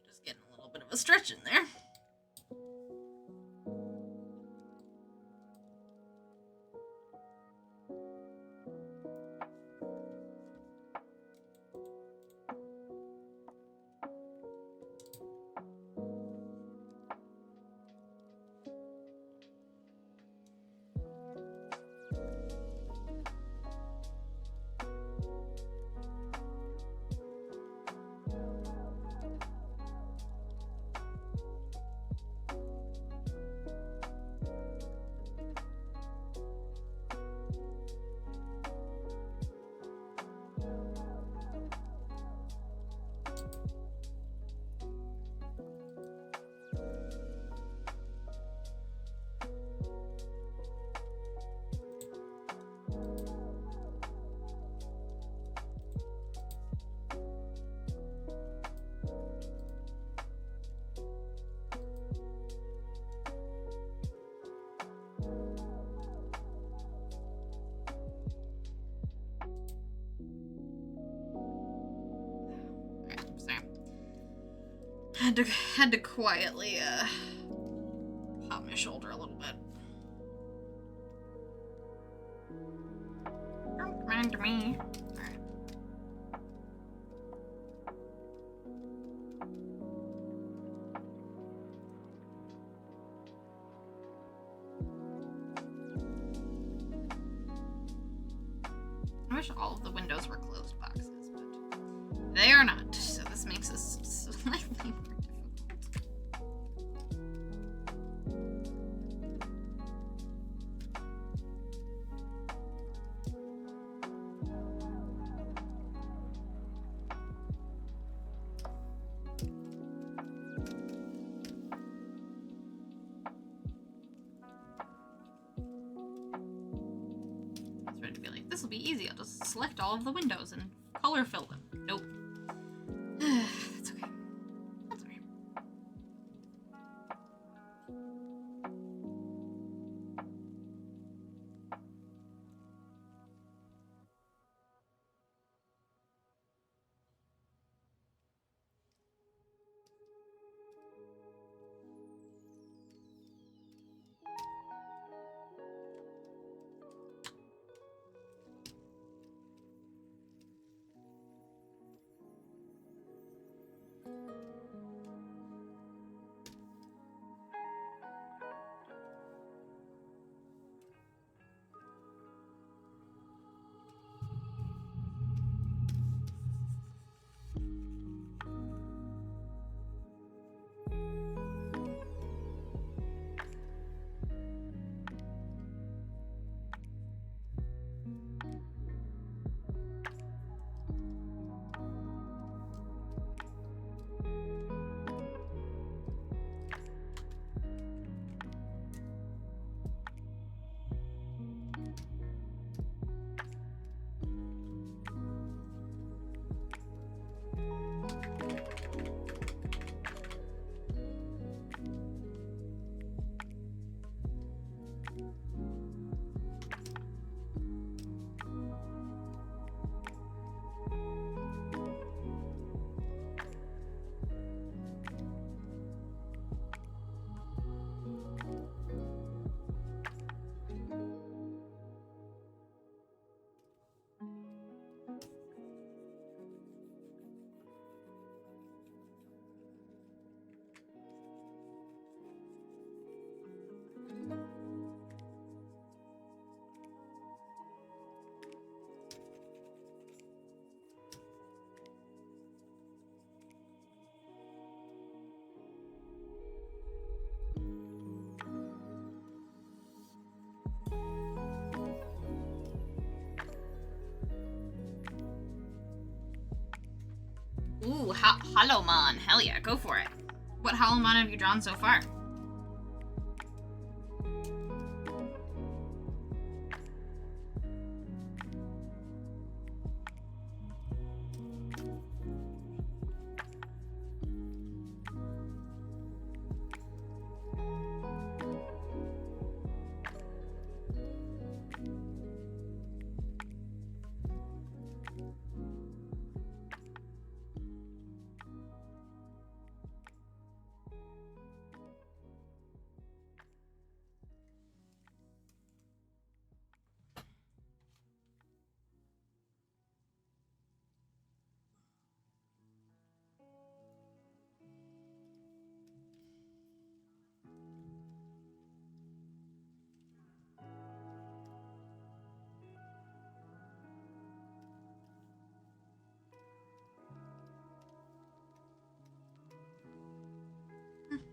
Just getting a little bit of a stretch in there. Had to quietly pop my shoulder a little bit. Don't mind me. Alright. I wish all of the windows were closed boxes, but they are not, so this makes this slightly more difficult. This will be easy. I'll just select all of the windows and color fill them. Nope. That's okay. That's okay. Ooh, Hollowmon. Hell yeah, go for it. What Hollowmon have you drawn so far?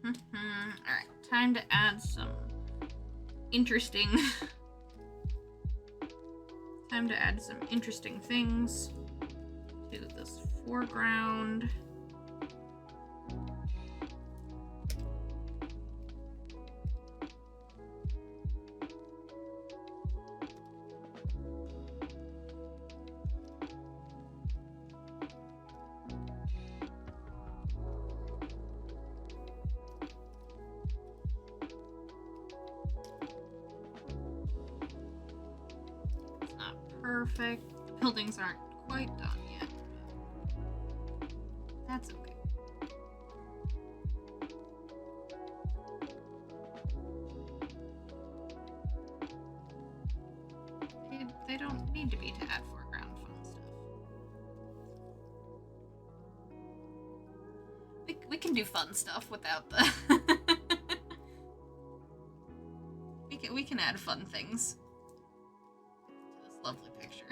Alright, time to add some interesting things to this foreground. Perfect. The buildings aren't quite done yet. That's okay. We can do fun stuff without the... we can add fun things to this lovely picture.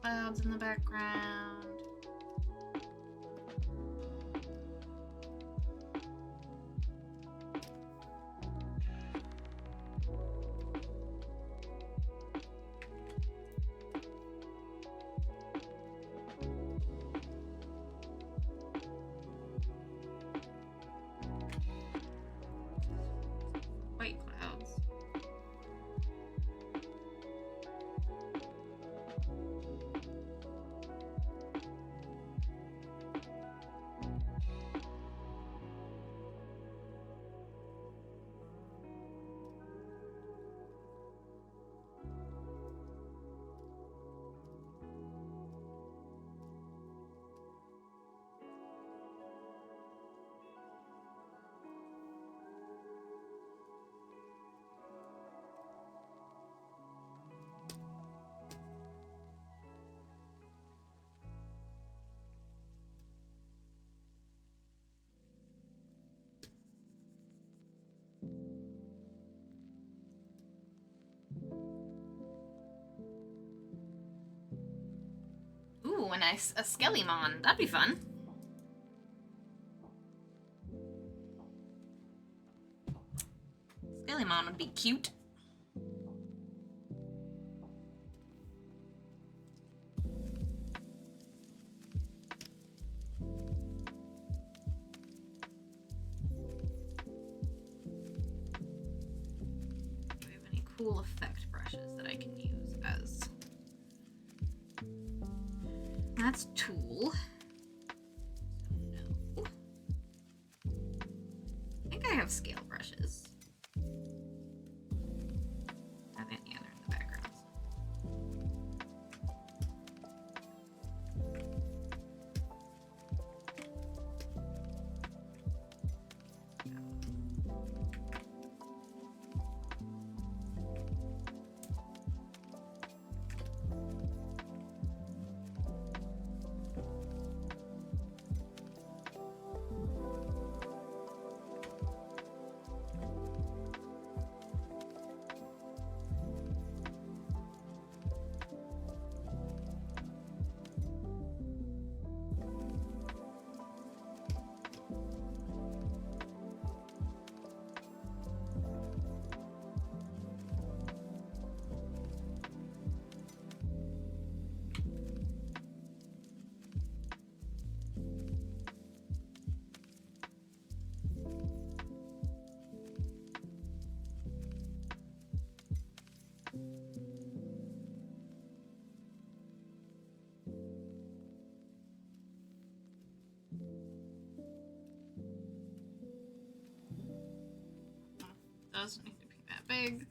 Clouds in the background. White clouds. Ooh, a nice Skellimon. That'd be fun. Skellimon would be cute. Do we have any cool effect brushes that I can use as... That's Tool. No. I think I have scale brushes. Have any other in the background? Doesn't need to be that big.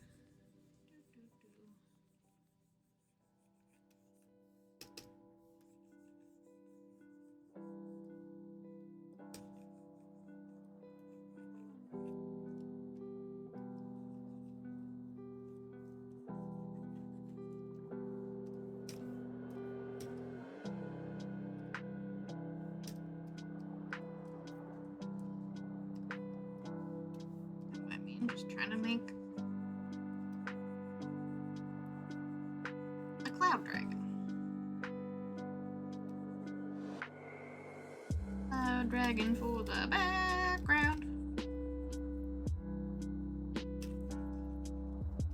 I'm just trying to make a cloud dragon. Cloud dragon for the background.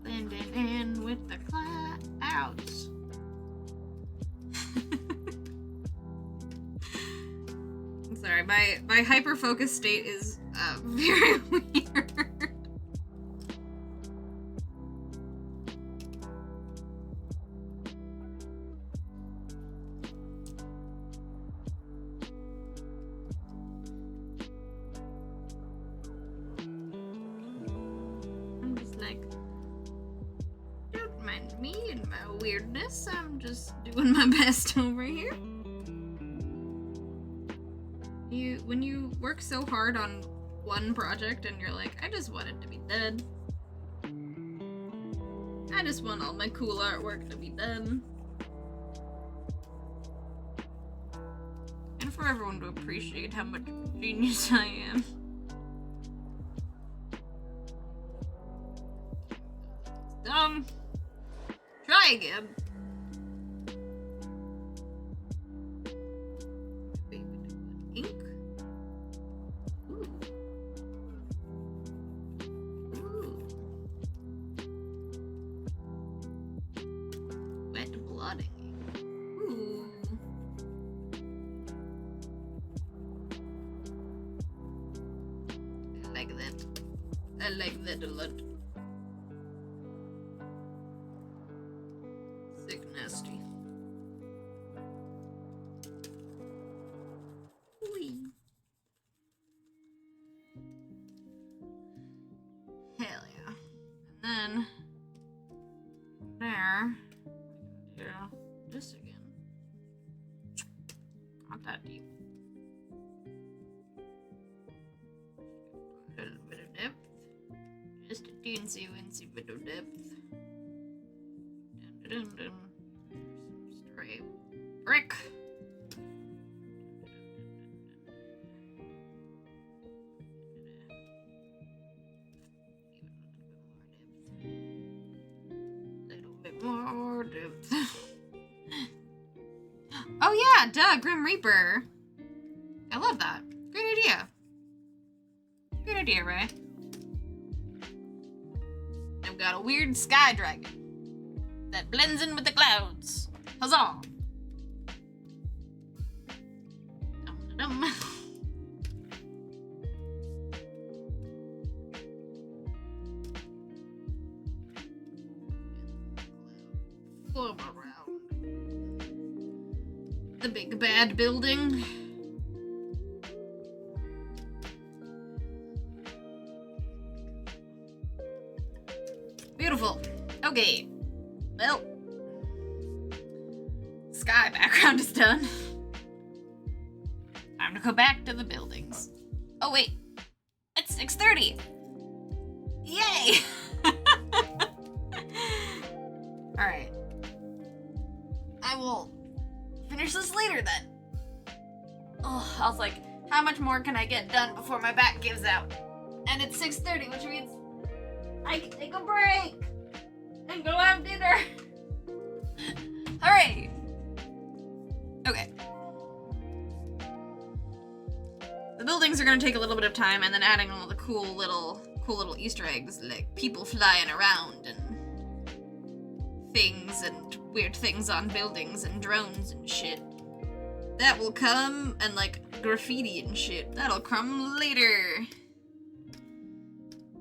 Blending in with the clouds. I'm sorry, my hyper focus state is very weird. like, don't mind me and my weirdness. I'm just doing my best over here. When you work so hard on one project and you're like, I just want it to be done. I just want all my cool artwork to be done. And for everyone to appreciate how much of a genius I am. Dumb. Try again. Ink. Ooh. Ooh. Wet blotting ink. Ooh. I like that. I like that a lot. Sick nasty. Whee. Hell yeah. And then there, do this again. Not that deep. A little bit of depth. Just a teensy weensy bit of depth. Dun, dun, dun. Some stray brick. Little bit more depth. Oh yeah, duh, Grim Reaper. I love that. Great idea. Good idea, Ray. I've got a weird sky dragon that blends in with the clouds. Huzzah! Dum-da-dum. Flow around the big bad building. Beautiful. Okay. Well, sky background is done. Time to go back to the buildings. Oh wait, it's 6:30. Yay! All right. I will finish this later then. Oh, I was like, how much more can I get done before my back gives out? And it's 6:30, which means I can take a break and go have dinner. Alright. Okay. The buildings are gonna take a little bit of time, and then adding all the cool little Easter eggs, like people flying around and things and weird things on buildings and drones and shit. That will come, and like graffiti and shit. That'll come later.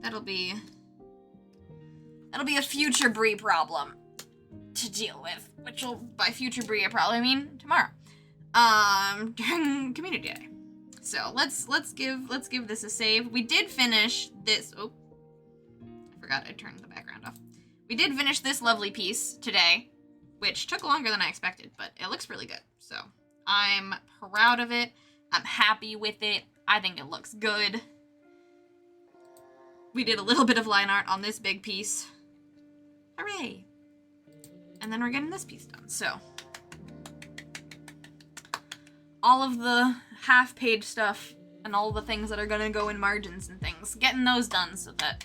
That'll be a future Bree problem to deal with, which will, by future Bree, I probably mean tomorrow, during Community Day. So let's give this a save. We did finish this. Oh, I forgot I turned the background off. We did finish this lovely piece today, which took longer than I expected, but it looks really good. So I'm proud of it. I'm happy with it. I think it looks good. We did a little bit of line art on this big piece. Hooray! And then we're getting this piece done, so. All of the half-page stuff and all the things that are gonna go in margins and things, getting those done so that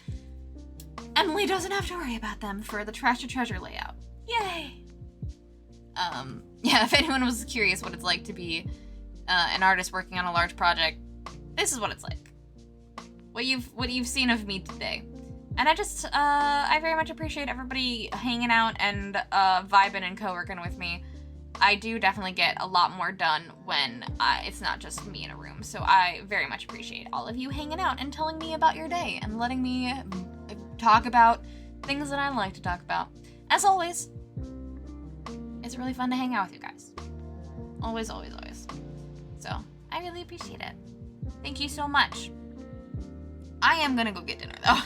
Emily doesn't have to worry about them for the Trash to Treasure layout. Yay! Yeah, if anyone was curious what it's like to be an artist working on a large project, this is what it's like. What you've seen of me today. And I very much appreciate everybody hanging out and vibing and co-working with me. I do definitely get a lot more done when it's not just me in a room. So I very much appreciate all of you hanging out and telling me about your day and letting me talk about things that I like to talk about. As always, it's really fun to hang out with you guys. Always, always, always. So I really appreciate it. Thank you so much. I am gonna go get dinner though.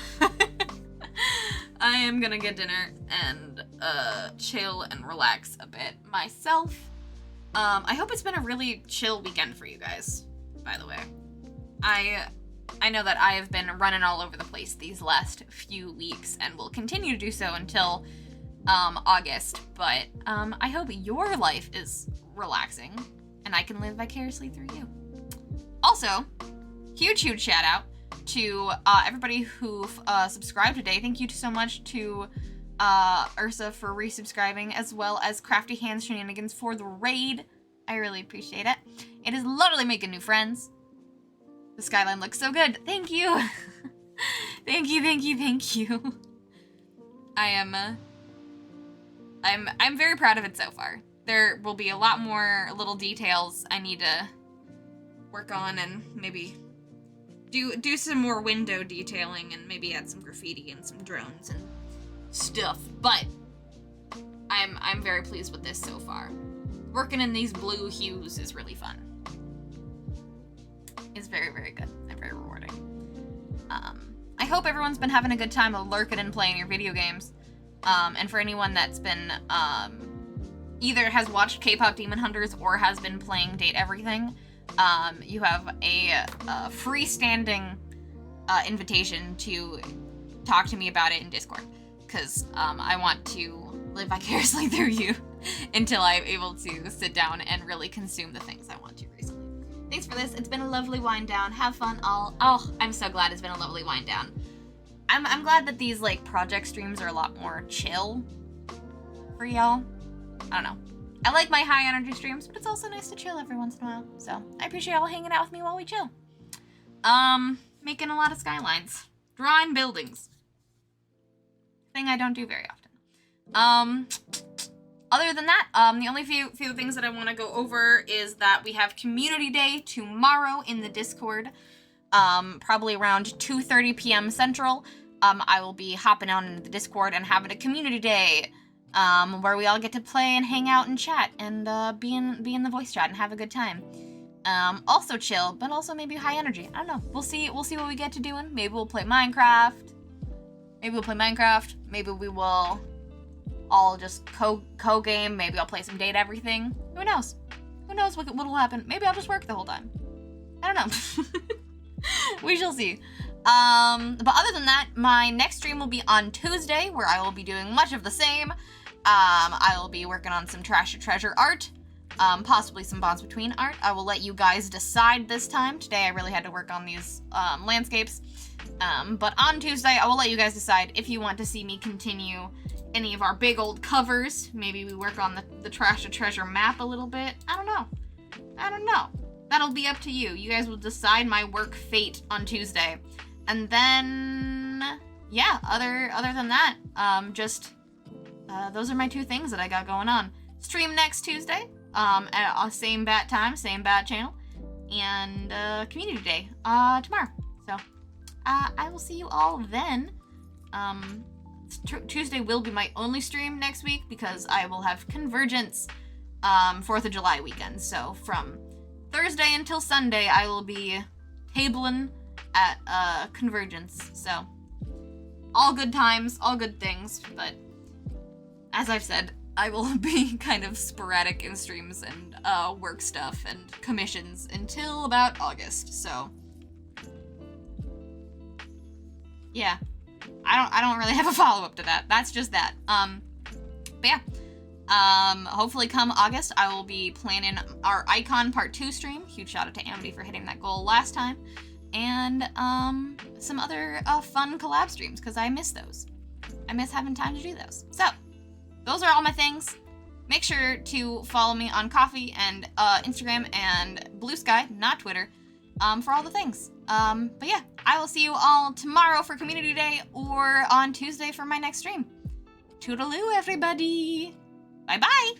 am gonna get dinner and chill and relax a bit myself. I hope it's been a really chill weekend for you guys, by the way. I know that I have been running all over the place these last few weeks and will continue to do so until August, but I hope your life is relaxing and I can live vicariously through you. Also, huge shout out to everybody who subscribed today. Thank you so much to Ursa for resubscribing, as well as Crafty Hands Shenanigans for the raid. I really appreciate it. It is lovely making new friends. The skyline looks so good. Thank you. Thank you. I'm very proud of it so far. There will be a lot more little details I need to work on and maybe do some more window detailing and maybe add some graffiti and some drones and stuff. But I'm very pleased with this so far. Working in these blue hues is really fun. It's very good and very rewarding. I hope everyone's been having a good time of lurking and playing your video games. And for anyone that's been either has watched K-pop Demon Hunters or has been playing Date Everything, you have a freestanding invitation to talk to me about it in Discord, because I want to live vicariously through you until I'm able to sit down and really consume the things I want to recently. Thanks for this. It's been a lovely wind down. Have fun all. Oh, I'm so glad it's been a lovely wind down. I'm glad that these like project streams are a lot more chill for y'all. I don't know. I like my high energy streams, but it's also nice to chill every once in a while. So I appreciate y'all hanging out with me while we chill. Making a lot of skylines. Drawing buildings. Thing I don't do very often. Other than that, the only few things that I want to go over is that we have Community Day tomorrow in the Discord. Probably around 2:30 p.m. Central. I will be hopping out into the Discord and having a Community Day. Where we all get to play and hang out and chat and be in the voice chat and have a good time. Also chill, but also maybe high energy. I don't know. We'll see what we get to doing. Maybe we'll play Minecraft. Maybe we will all just co-game. Maybe I'll play some Date Everything. Who knows? Who knows what will happen? Maybe I'll just work the whole time. I don't know. We shall see. But other than that, my next stream will be on Tuesday, where I will be doing much of the same. I will be working on some Trash to Treasure art, possibly some Bonds Between art. I will let you guys decide this time. Today I really had to work on these landscapes. But on Tuesday, I will let you guys decide if you want to see me continue any of our big old covers. Maybe we work on the Trash to Treasure map a little bit. I don't know. That'll be up to you. You guys will decide my work fate on Tuesday. And then, yeah, other than that, those are my two things that I got going on. Stream next Tuesday, at same bat time, same bat channel, and Community Day tomorrow. So I will see you all then. Tuesday will be my only stream next week because I will have Convergence 4th of July weekend. So from Thursday until Sunday, I will be tabling at Convergence. So all good times, all good things, but as I've said, I will be kind of sporadic in streams and work stuff and commissions until about August. So yeah, I don't really have a follow-up to that. That's just that. But yeah, hopefully come August, I will be planning our Icon Part 2 stream. Huge shout out to Amity for hitting that goal last time. And some other fun collab streams, because I miss those. I miss having time to do those. So, those are all my things. Make sure to follow me on Coffee and Instagram and Blue Sky, not Twitter, for all the things. But yeah, I will see you all tomorrow for Community Day or on Tuesday for my next stream. Toodaloo, everybody! Bye-bye!